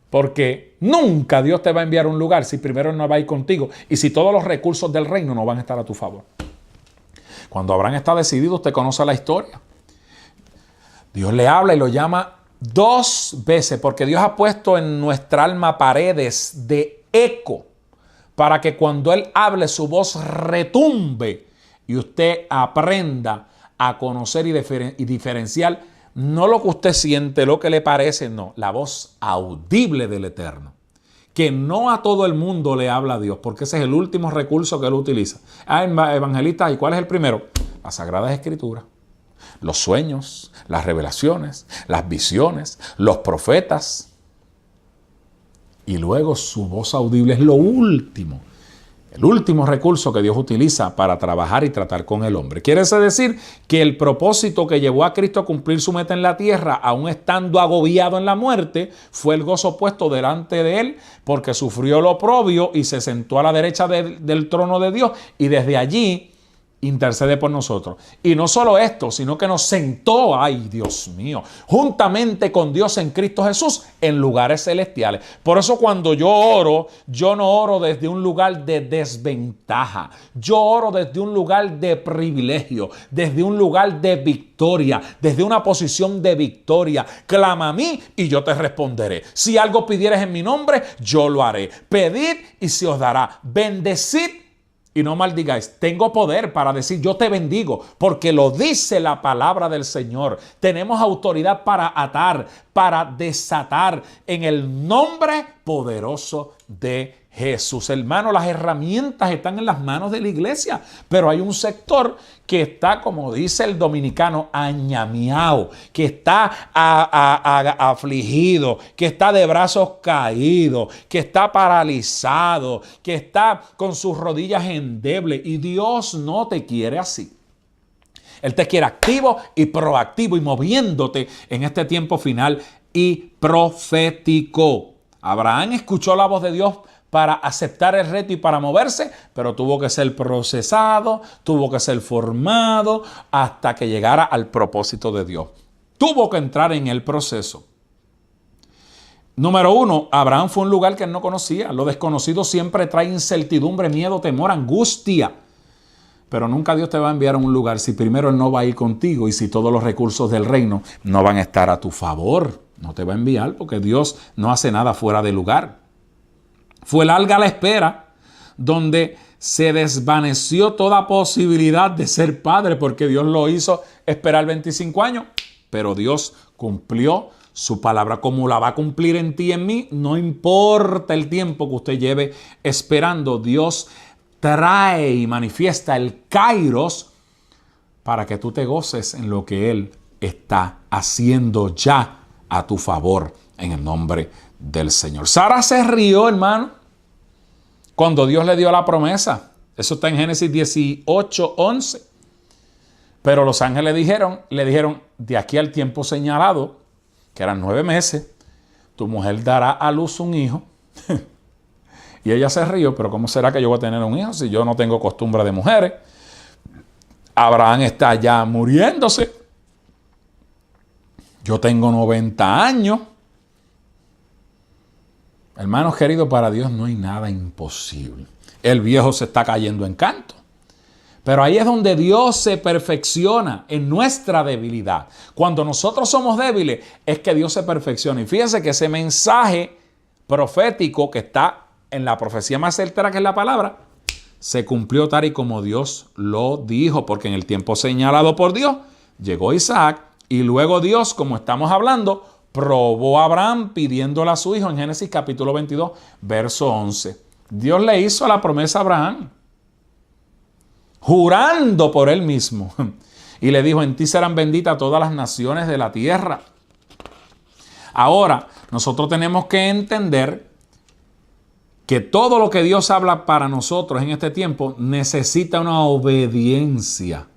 Porque nunca Dios te va a enviar a un lugar si primero no va a ir contigo y si todos los recursos del reino no van a estar a tu favor. Cuando Abraham está decidido, usted conoce la historia. Dios le habla y lo llama 2 veces, porque Dios ha puesto en nuestra alma paredes de eco para que cuando Él hable su voz retumbe y usted aprenda a conocer y diferenciar no lo que usted siente, lo que le parece, no, la voz audible del Eterno. Que no a todo el mundo le habla a Dios, porque ese es el último recurso que Él utiliza. Evangelistas, ¿y cuál es el primero? Las Sagradas Escrituras. Los sueños, las revelaciones, las visiones, los profetas. Y luego su voz audible es lo último. El último recurso que Dios utiliza para trabajar y tratar con el hombre. Quiere decir que el propósito que llevó a Cristo a cumplir su meta en la tierra, aún estando agobiado en la muerte, fue el gozo puesto delante de él, porque sufrió el oprobio y se sentó a la derecha del trono de Dios, y desde allí intercede por nosotros. Y no solo esto, sino que nos sentó, ay Dios mío, juntamente con Dios en Cristo Jesús en lugares celestiales. Por eso cuando yo oro, yo no oro desde un lugar de desventaja. Yo oro desde un lugar de privilegio, desde un lugar de victoria, desde una posición de victoria. Clama a mí y yo te responderé. Si algo pidieres en mi nombre, yo lo haré. Pedid y se os dará. Bendecid y no maldigáis. Tengo poder para decir yo te bendigo, porque lo dice la palabra del Señor. Tenemos autoridad para atar, para desatar en el nombre poderoso de Jesús. Hermano, las herramientas están en las manos de la iglesia, pero hay un sector que está, como dice el dominicano, añamiao, que está afligido, que está de brazos caídos, que está paralizado, que está con sus rodillas endebles, y Dios no te quiere así. Él te quiere activo y proactivo y moviéndote en este tiempo final y profético. Abraham escuchó la voz de Dios para aceptar el reto y para moverse, pero tuvo que ser procesado, tuvo que ser formado hasta que llegara al propósito de Dios. Tuvo que entrar en el proceso. Número 1, Abraham fue un lugar que él no conocía. Lo desconocido siempre trae incertidumbre, miedo, temor, angustia. Pero nunca Dios te va a enviar a un lugar si primero Él no va a ir contigo y si todos los recursos del reino no van a estar a tu favor. No te va a enviar porque Dios no hace nada fuera de lugar. Fue larga la espera, donde se desvaneció toda posibilidad de ser padre, porque Dios lo hizo esperar 25 años, pero Dios cumplió su palabra. Como la va a cumplir en ti y en mí, no importa el tiempo que usted lleve esperando, Dios trae y manifiesta el kairos para que tú te goces en lo que Él está haciendo ya a tu favor en el nombre del Señor. Sara se rió, hermano, cuando Dios le dio la promesa. Eso está en Génesis 18:11. Pero los ángeles le dijeron, de aquí al tiempo señalado, que eran 9 meses, tu mujer dará a luz un hijo. Y ella se rió, pero ¿cómo será que yo voy a tener un hijo si yo no tengo costumbre de mujeres? Abraham está ya muriéndose. Yo tengo 90 años. Hermanos queridos, para Dios no hay nada imposible. El viejo se está cayendo en canto. Pero ahí es donde Dios se perfecciona en nuestra debilidad. Cuando nosotros somos débiles, es que Dios se perfecciona. Y fíjense que ese mensaje profético que está en la profecía más certera, que es la palabra, se cumplió tal y como Dios lo dijo. Porque en el tiempo señalado por Dios, llegó Isaac y luego Dios, como estamos hablando, probó a Abraham pidiéndole a su hijo en Génesis capítulo 22, verso 11. Dios le hizo la promesa a Abraham, jurando por él mismo. Y le dijo, en ti serán benditas todas las naciones de la tierra. Ahora, nosotros tenemos que entender que todo lo que Dios habla para nosotros en este tiempo necesita una obediencia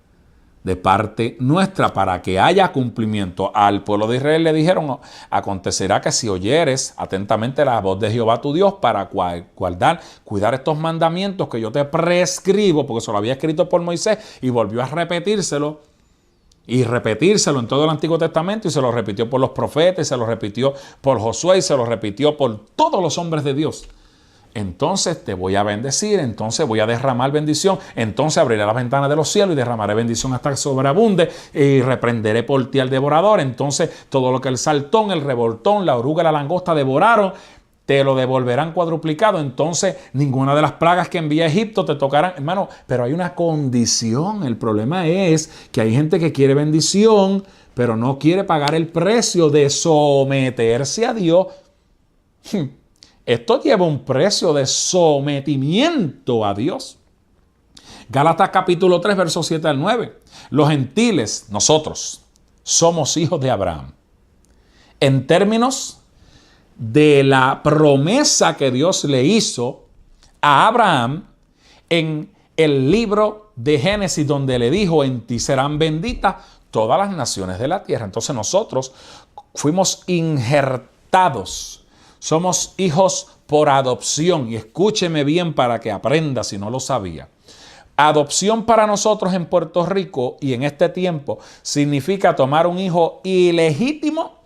de parte nuestra para que haya cumplimiento. Al pueblo de Israel le dijeron, acontecerá que si oyeres atentamente la voz de Jehová tu Dios para cuidar estos mandamientos que yo te prescribo, porque se lo había escrito por Moisés y volvió a repetírselo en todo el Antiguo Testamento, y se lo repitió por los profetas, y se lo repitió por Josué, y se lo repitió por todos los hombres de Dios. Entonces te voy a bendecir, entonces voy a derramar bendición, entonces abriré las ventanas de los cielos y derramaré bendición hasta que sobreabunde, y reprenderé por ti al devorador. Entonces todo lo que el saltón, el revoltón, la oruga y la langosta devoraron, te lo devolverán cuadruplicado. Entonces ninguna de las plagas que envía a Egipto te tocarán. Hermano, pero hay una condición. El problema es que hay gente que quiere bendición, pero no quiere pagar el precio de someterse a Dios. Esto lleva un precio de sometimiento a Dios. Gálatas capítulo 3, versos 7 al 9. Los gentiles, nosotros, somos hijos de Abraham. En términos de la promesa que Dios le hizo a Abraham en el libro de Génesis, donde le dijo, en ti serán benditas todas las naciones de la tierra. Entonces nosotros fuimos injertados. Somos hijos por adopción. Y escúcheme bien para que aprenda si no lo sabía. Adopción para nosotros en Puerto Rico y en este tiempo significa tomar un hijo ilegítimo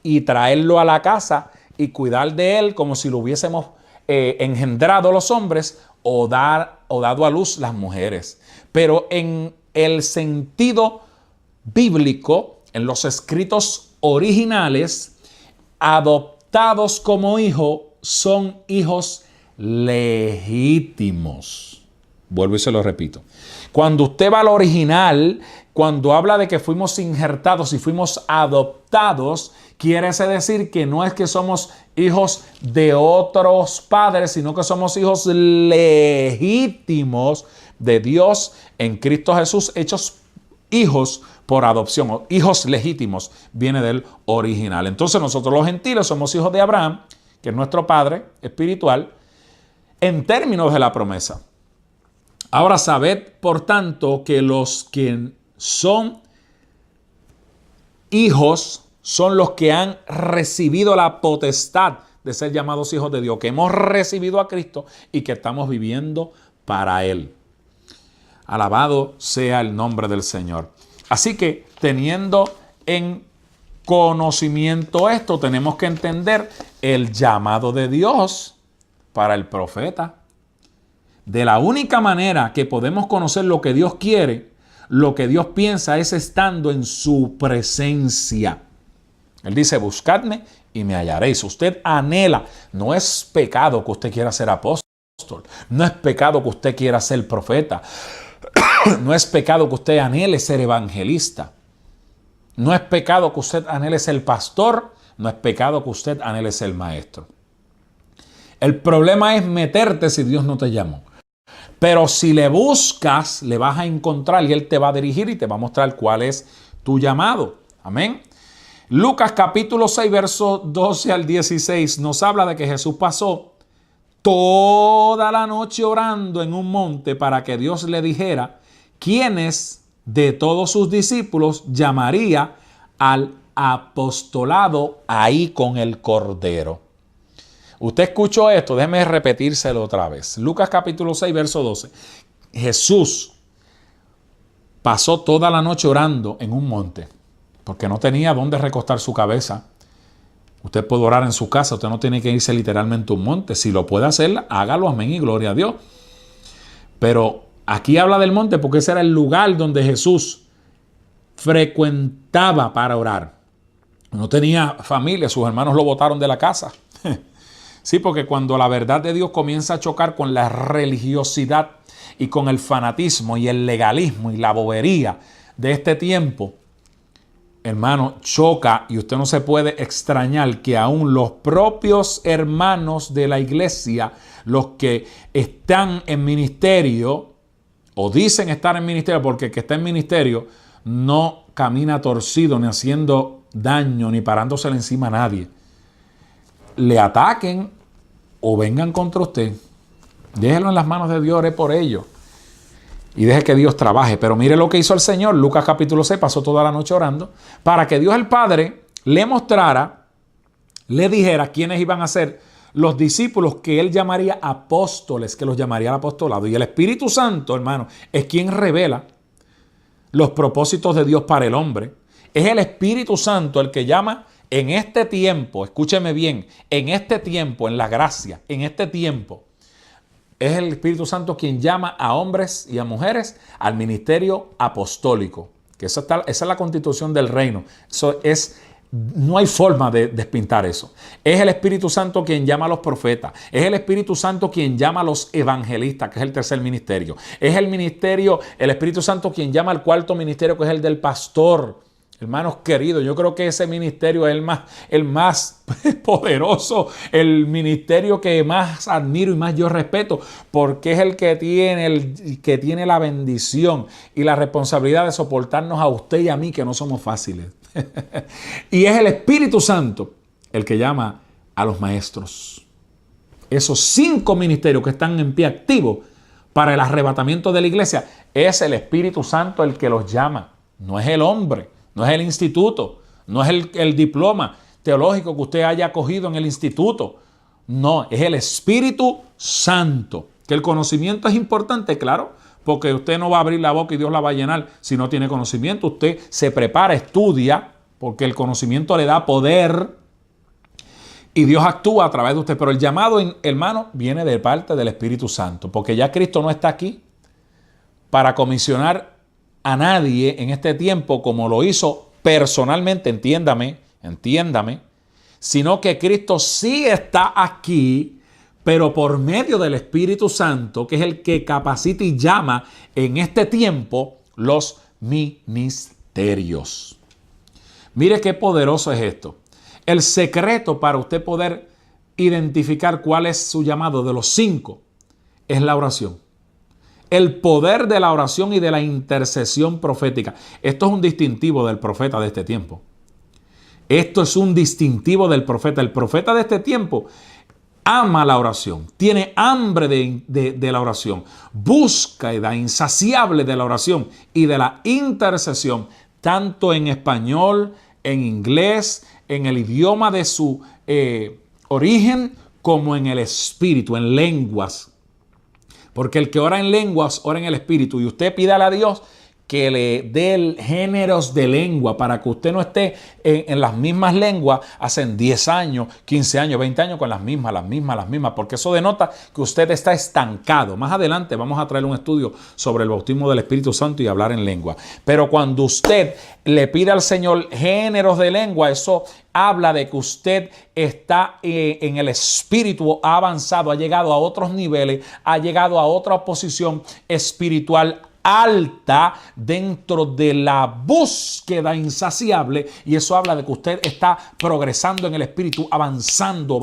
y traerlo a la casa y cuidar de él como si lo hubiésemos engendrado los hombres o dado a luz las mujeres. Pero en el sentido bíblico, en los escritos originales, adoptados como hijo son hijos legítimos. Vuelvo y se lo repito. Cuando usted va al original, cuando habla de que fuimos injertados y fuimos adoptados, quiere decir que no es que somos hijos de otros padres, sino que somos hijos legítimos de Dios en Cristo Jesús, hechos hijos por adopción, hijos legítimos, viene del original. Entonces nosotros los gentiles somos hijos de Abraham, que es nuestro padre espiritual, en términos de la promesa. Ahora sabed, por tanto, que los que son hijos son los que han recibido la potestad de ser llamados hijos de Dios, que hemos recibido a Cristo y que estamos viviendo para Él. Alabado sea el nombre del Señor. Así que, teniendo en conocimiento esto, tenemos que entender el llamado de Dios para el profeta. De la única manera que podemos conocer lo que Dios quiere, lo que Dios piensa, es estando en su presencia. Él dice, buscadme y me hallaréis. Usted anhela. No es pecado que usted quiera ser apóstol. No es pecado que usted quiera ser profeta. No es pecado que usted anhele ser evangelista. No es pecado que usted anhele ser pastor. No es pecado que usted anhele ser maestro. El problema es meterte si Dios no te llamó. Pero si le buscas, le vas a encontrar y Él te va a dirigir y te va a mostrar cuál es tu llamado. Amén. Lucas capítulo 6, versos 12 al 16 nos habla de que Jesús pasó toda la noche orando en un monte para que Dios le dijera quiénes de todos sus discípulos llamaría al apostolado ahí con el Cordero. Usted escuchó esto, déjeme repetírselo otra vez. Lucas capítulo 6, verso 12. Jesús pasó toda la noche orando en un monte porque no tenía dónde recostar su cabeza. Usted puede orar en su casa, usted no tiene que irse literalmente a un monte. Si lo puede hacer, hágalo, amén y gloria a Dios. Pero aquí habla del monte porque ese era el lugar donde Jesús frecuentaba para orar. No tenía familia, sus hermanos lo botaron de la casa. Sí, porque cuando la verdad de Dios comienza a chocar con la religiosidad y con el fanatismo y el legalismo y la bobería de este tiempo, hermano, choca, y usted no se puede extrañar que aún los propios hermanos de la iglesia, los que están en ministerio o dicen estar en ministerio, porque el que está en ministerio no camina torcido ni haciendo daño ni parándosele encima a nadie, le ataquen o vengan contra usted. Déjelo en las manos de Dios, ore por ellos y deje que Dios trabaje. Pero mire lo que hizo el Señor. Lucas capítulo 6 pasó toda la noche orando para que Dios el Padre le mostrara, le dijera quiénes iban a ser los discípulos que él llamaría apóstoles, que los llamaría al apostolado. Y el Espíritu Santo, hermano, es quien revela los propósitos de Dios para el hombre. Es el Espíritu Santo el que llama en este tiempo, escúcheme bien, en este tiempo, en la gracia, en este tiempo, es el Espíritu Santo quien llama a hombres y a mujeres al ministerio apostólico. Que esa es la constitución del reino. No hay forma de despintar eso. Es el Espíritu Santo quien llama a los profetas. Es el Espíritu Santo quien llama a los evangelistas, que es el tercer ministerio. Es el Espíritu Santo quien llama al cuarto ministerio, que es el del pastor. Hermanos queridos, yo creo que ese ministerio es el más poderoso, el ministerio que más admiro y más yo respeto, porque es el que tiene la bendición y la responsabilidad de soportarnos a usted y a mí, que no somos fáciles. Y es el Espíritu Santo el que llama a los maestros. Esos 5 ministerios que están en pie activo para el arrebatamiento de la iglesia, es el Espíritu Santo el que los llama, no es el hombre. No es el instituto, no es el diploma teológico que usted haya cogido en el instituto. No, es el Espíritu Santo. Que el conocimiento es importante, claro, porque usted no va a abrir la boca y Dios la va a llenar si no tiene conocimiento. Usted se prepara, estudia, porque el conocimiento le da poder y Dios actúa a través de usted. Pero el llamado, hermano, viene de parte del Espíritu Santo, porque ya Cristo no está aquí para comisionar a nadie en este tiempo como lo hizo personalmente, entiéndame, sino que Cristo sí está aquí, pero por medio del Espíritu Santo, que es el que capacita y llama en este tiempo los ministerios. Mire qué poderoso es esto. El secreto para usted poder identificar cuál es su llamado de los 5 es la oración. El poder de la oración y de la intercesión profética. Esto es un distintivo del profeta de este tiempo. Esto es un distintivo del profeta. El profeta de este tiempo ama la oración, tiene hambre de la oración, búsqueda insaciable de la oración y de la intercesión, tanto en español, en inglés, en el idioma de su origen, como en el espíritu, en lenguas. Porque el que ora en lenguas, ora en el espíritu. Y usted pídale a Dios que le dé géneros de lengua para que usted no esté en las mismas lenguas hace 10 años, 15 años, 20 años con las mismas. Porque eso denota que usted está estancado. Más adelante vamos a traer un estudio sobre el bautismo del Espíritu Santo y hablar en lengua. Pero cuando usted le pide al Señor géneros de lengua, eso habla de que usted está en el espíritu, ha avanzado, ha llegado a otros niveles, ha llegado a otra posición espiritual alta dentro de la búsqueda insaciable, y eso habla de que usted está progresando en el espíritu, avanzando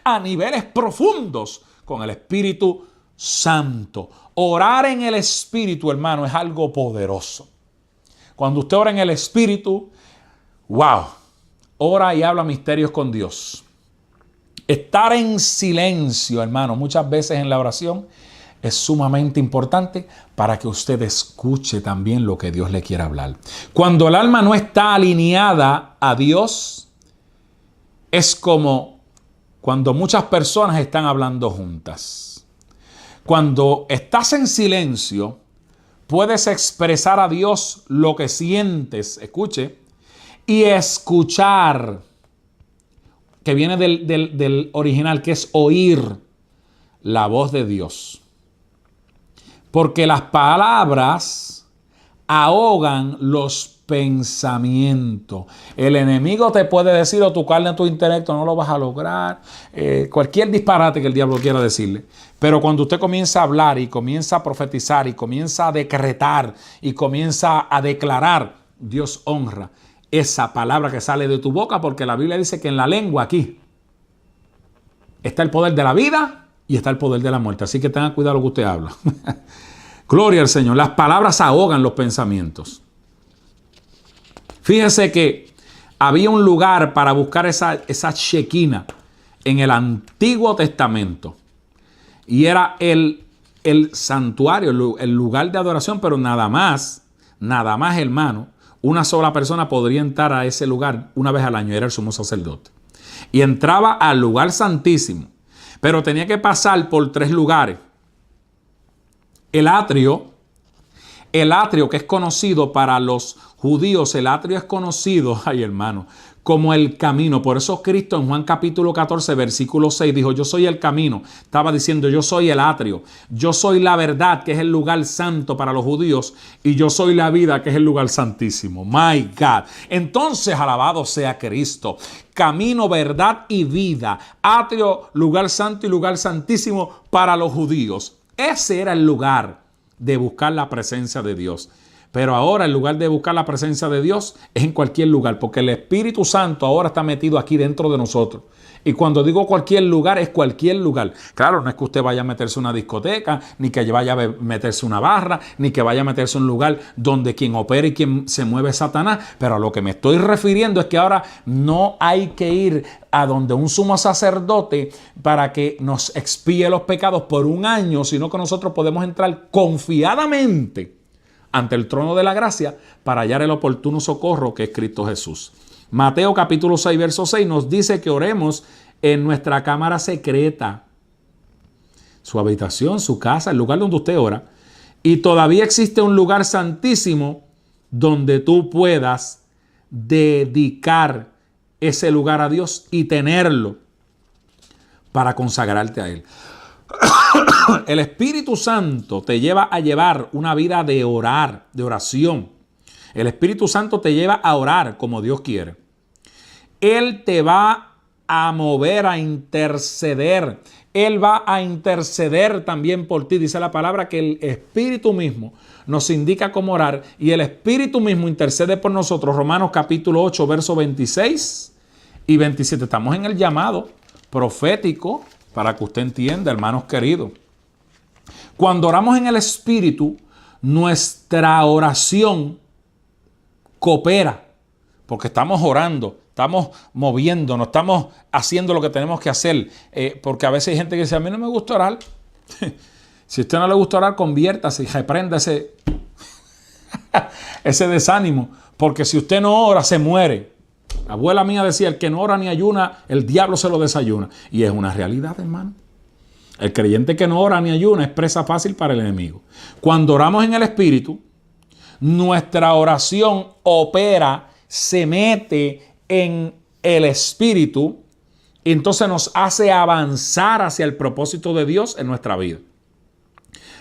a niveles profundos con el Espíritu Santo. Orar en el Espíritu, hermano, es algo poderoso. Cuando usted ora en el Espíritu, wow, ora y habla misterios con Dios. Estar en silencio, hermano, muchas veces en la oración es sumamente importante para que usted escuche también lo que Dios le quiere hablar. Cuando el alma no está alineada a Dios, es como cuando muchas personas están hablando juntas. Cuando estás en silencio, puedes expresar a Dios lo que sientes, escuche, y escuchar, que viene del original, que es oír la voz de Dios. Porque las palabras ahogan los pensamientos. El enemigo te puede decir, o tu carne, o tu intelecto, no lo vas a lograr. Cualquier disparate que el diablo quiera decirle. Pero cuando usted comienza a hablar y comienza a profetizar y comienza a decretar y comienza a declarar, Dios honra esa palabra que sale de tu boca, porque la Biblia dice que en la lengua aquí está el poder de la vida y está el poder de la muerte. Así que tenga cuidado lo que usted habla. Gloria al Señor. Las palabras ahogan los pensamientos. Fíjese que había un lugar para buscar esa Shekinah en el Antiguo Testamento. Y era el santuario, el lugar de adoración, pero nada más, hermano, una sola persona podría entrar a ese lugar una vez al año, era el sumo sacerdote. Y entraba al lugar santísimo, pero tenía que pasar por 3 lugares. El atrio que es conocido para los judíos, el atrio es conocido, ay hermano, como el camino. Por eso Cristo en Juan capítulo 14, versículo 6 dijo, yo soy el camino. Estaba diciendo, yo soy el atrio. Yo soy la verdad, que es el lugar santo para los judíos. Y yo soy la vida, que es el lugar santísimo. My God. Entonces, alabado sea Cristo. Camino, verdad y vida. Atrio, lugar santo y lugar santísimo para los judíos. Ese era el lugar de buscar la presencia de Dios. Pero ahora, en lugar de buscar la presencia de Dios, es en cualquier lugar, porque el Espíritu Santo ahora está metido aquí dentro de nosotros. Y cuando digo cualquier lugar, es cualquier lugar. Claro, no es que usted vaya a meterse en una discoteca, ni que vaya a meterse en una barra, ni que vaya a meterse en un lugar donde quien opera y quien se mueve es Satanás. Pero a lo que me estoy refiriendo es que ahora no hay que ir a donde un sumo sacerdote para que nos expíe los pecados por un año, sino que nosotros podemos entrar confiadamente ante el trono de la gracia para hallar el oportuno socorro que es Cristo Jesús. Mateo capítulo 6, verso 6 nos dice que oremos en nuestra cámara secreta, su habitación, su casa, el lugar donde usted ora. Y todavía existe un lugar santísimo donde tú puedas dedicar ese lugar a Dios y tenerlo para consagrarte a Él. El Espíritu Santo te lleva a llevar una vida de orar, de oración. El Espíritu Santo te lleva a orar como Dios quiere. Él te va a mover a interceder. Él va a interceder también por ti. Dice la palabra que el Espíritu mismo nos indica cómo orar y el Espíritu mismo intercede por nosotros. Romanos capítulo 8, versos 26 y 27. Estamos en el llamado profético para que usted entienda, hermanos queridos. Cuando oramos en el Espíritu, nuestra oración coopera, porque estamos orando, estamos moviéndonos, estamos haciendo lo que tenemos que hacer, porque a veces hay gente que dice, a mí no me gusta orar. Si a usted no le gusta orar, conviértase y reprenda ese desánimo, porque si usted no ora, se muere. La abuela mía decía, el que no ora ni ayuna, el diablo se lo desayuna. Y es una realidad, hermano. El creyente que no ora ni ayuna es presa fácil para el enemigo. Cuando oramos en el Espíritu, nuestra oración opera, se mete en el Espíritu y entonces nos hace avanzar hacia el propósito de Dios en nuestra vida.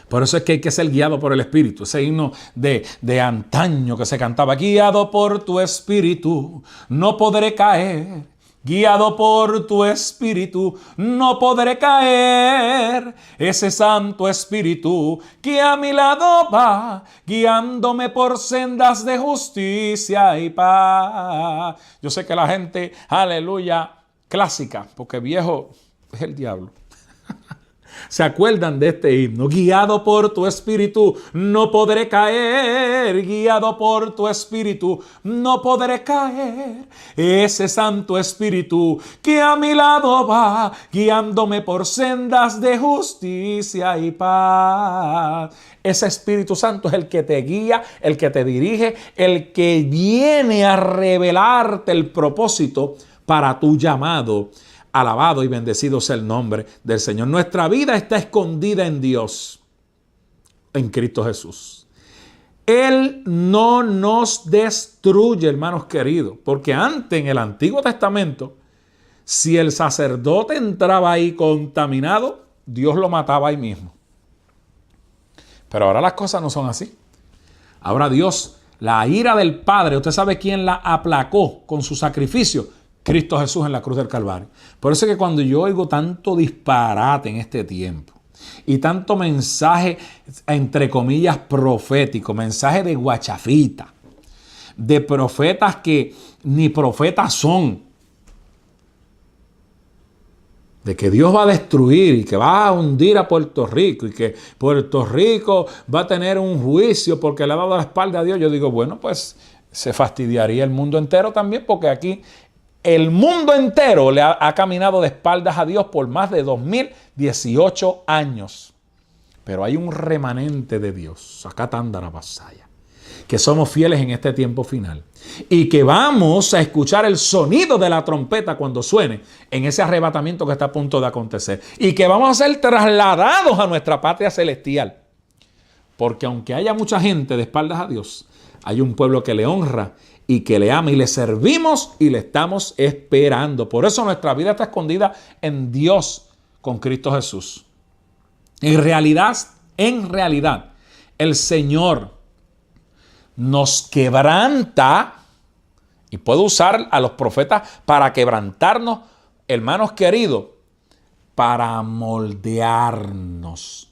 Por eso es que hay que ser guiado por el Espíritu. Ese himno de antaño que se cantaba, guiado por tu Espíritu, no podré caer. Guiado por tu Espíritu, no podré caer. Ese Santo Espíritu que a mi lado va, guiándome por sendas de justicia y paz. Yo sé que la gente, aleluya, clásica, porque viejo es el diablo. ¿Se acuerdan de este himno? Guiado por tu Espíritu, no podré caer. Guiado por tu Espíritu, no podré caer. Ese Santo Espíritu que a mi lado va, guiándome por sendas de justicia y paz. Ese Espíritu Santo es el que te guía, el que te dirige, el que viene a revelarte el propósito para tu llamado. Alabado y bendecido sea el nombre del Señor. Nuestra vida está escondida en Dios, en Cristo Jesús. Él no nos destruye, hermanos queridos, porque antes en el Antiguo Testamento, si el sacerdote entraba ahí contaminado, Dios lo mataba ahí mismo. Pero ahora las cosas no son así. Ahora Dios, la ira del Padre, ¿usted sabe quién la aplacó con su sacrificio? Cristo Jesús en la cruz del Calvario. Por eso es que cuando yo oigo tanto disparate en este tiempo y tanto mensaje, entre comillas, profético, mensaje de guachafita, de profetas que ni profetas son, de que Dios va a destruir y que va a hundir a Puerto Rico y que Puerto Rico va a tener un juicio porque le ha dado la espalda a Dios, yo digo, bueno, pues se fastidiaría el mundo entero también, porque aquí el mundo entero le ha caminado de espaldas a Dios por más de 2018 años. Pero hay un remanente de Dios, acá tándara pasaya, que somos fieles en este tiempo final y que vamos a escuchar el sonido de la trompeta cuando suene en ese arrebatamiento que está a punto de acontecer y que vamos a ser trasladados a nuestra patria celestial. Porque aunque haya mucha gente de espaldas a Dios, hay un pueblo que le honra y que le ama y le servimos y le estamos esperando. Por eso nuestra vida está escondida en Dios con Cristo Jesús. En realidad, el Señor nos quebranta y puede usar a los profetas para quebrantarnos, hermanos queridos, para moldearnos.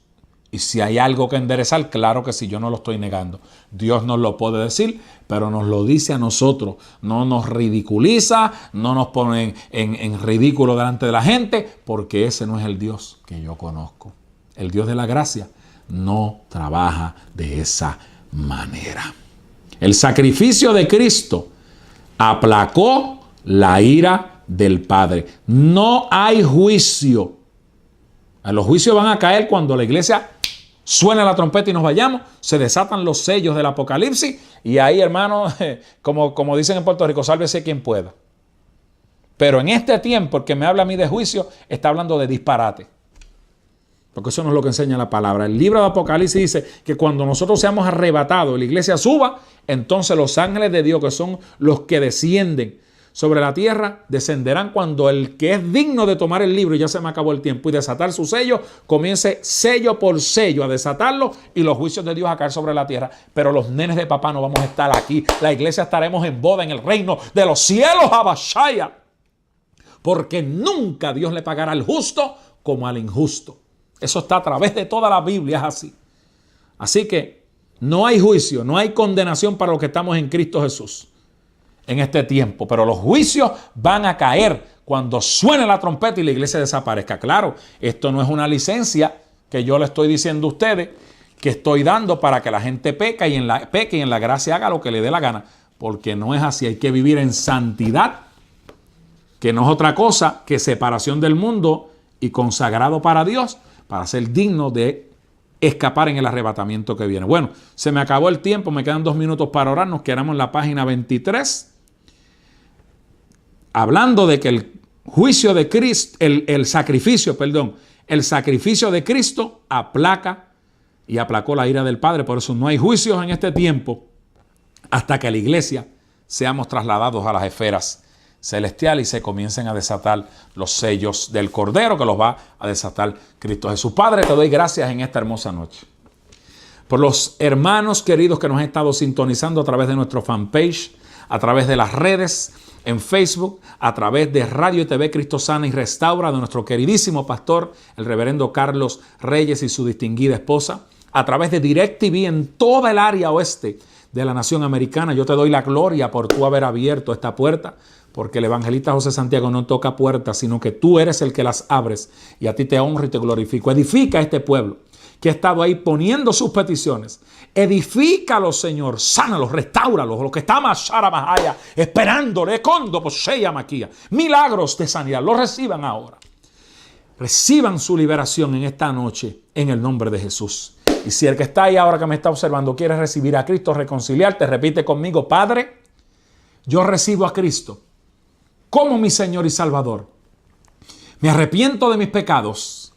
Y si hay algo que enderezar, claro que sí, yo no lo estoy negando. Dios nos lo puede decir, pero nos lo dice a nosotros. No nos ridiculiza, no nos pone en ridículo delante de la gente, porque ese no es el Dios que yo conozco. El Dios de la gracia no trabaja de esa manera. El sacrificio de Cristo aplacó la ira del Padre. No hay juicio. Los juicios van a caer cuando la iglesia suena la trompeta y nos vayamos, se desatan los sellos del Apocalipsis y ahí, hermano, como dicen en Puerto Rico, sálvese quien pueda. Pero en este tiempo, el que me habla a mí de juicio está hablando de disparate. Porque eso no es lo que enseña la palabra. El libro de Apocalipsis dice que cuando nosotros seamos arrebatados y la iglesia suba, entonces los ángeles de Dios, que son los que descienden sobre la tierra, descenderán cuando el que es digno de tomar el libro, y ya se me acabó el tiempo, y desatar su sello, comience sello por sello a desatarlo y los juicios de Dios a caer sobre la tierra. Pero los nenes de papá no vamos a estar aquí. La iglesia estaremos en boda en el reino de los cielos, Abashaya. Porque nunca Dios le pagará al justo como al injusto. Eso está a través de toda la Biblia, es así. Así que no hay juicio, no hay condenación para los que estamos en Cristo Jesús en este tiempo. Pero los juicios van a caer cuando suene la trompeta y la iglesia desaparezca. Claro, esto no es una licencia que yo le estoy diciendo a ustedes, que estoy dando para que la gente peque y en la gracia haga lo que le dé la gana. Porque no es así. Hay que vivir en santidad, que no es otra cosa que separación del mundo y consagrado para Dios, para ser digno de escapar en el arrebatamiento que viene. Bueno, se me acabó el tiempo, me quedan 2 minutos para orar, nos quedamos en la página 23, hablando de que el juicio de Cristo, el sacrificio de Cristo aplaca y aplacó la ira del Padre. Por eso no hay juicios en este tiempo hasta que la iglesia seamos trasladados a las esferas celestial y se comiencen a desatar los sellos del Cordero, que los va a desatar Cristo Jesús. Padre, te doy gracias en esta hermosa noche por los hermanos queridos que nos han estado sintonizando a través de nuestro fanpage, a través de las redes, en Facebook, a través de Radio y TV Cristo Sana y Restaura, de nuestro queridísimo pastor, el reverendo Carlos Reyes y su distinguida esposa, a través de DirecTV en toda el área oeste de la nación americana. Yo te doy la gloria por tú haber abierto esta puerta, porque el evangelista José Santiago no toca puertas, sino que tú eres el que las abres y a ti te honro y te glorifico. Edifica este pueblo que ha estado ahí poniendo sus peticiones. Edifícalos, Señor, sánalos, restáuralos, los que están esperándole, milagros de sanidad, los reciban ahora. Reciban su liberación en esta noche en el nombre de Jesús. Y si el que está ahí ahora que me está observando quiere recibir a Cristo, reconciliarte, repite conmigo: Padre, yo recibo a Cristo como mi Señor y Salvador. Me arrepiento de mis pecados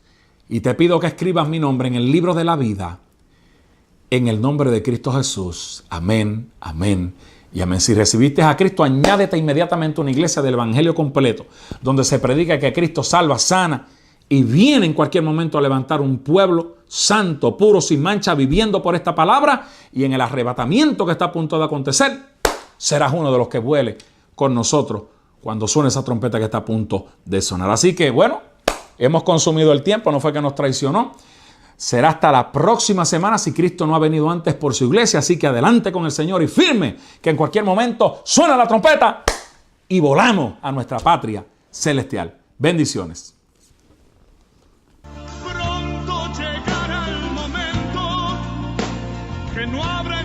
y te pido que escribas mi nombre en el libro de la vida. en el nombre de Cristo Jesús. Amén, amén y amén. Si recibiste a Cristo, añádete inmediatamente a una iglesia del Evangelio completo, donde se predica que Cristo salva, sana y viene en cualquier momento a levantar un pueblo santo, puro, sin mancha, viviendo por esta palabra, y en el arrebatamiento que está a punto de acontecer, serás uno de los que vuele con nosotros cuando suene esa trompeta que está a punto de sonar. Así que bueno, hemos consumido el tiempo, no fue que nos traicionó. Será hasta la próxima semana si Cristo no ha venido antes por su iglesia. Así que adelante con el Señor y firme, que en cualquier momento suena la trompeta y volamos a nuestra patria celestial. Bendiciones. Pronto llegará el momento que no habrá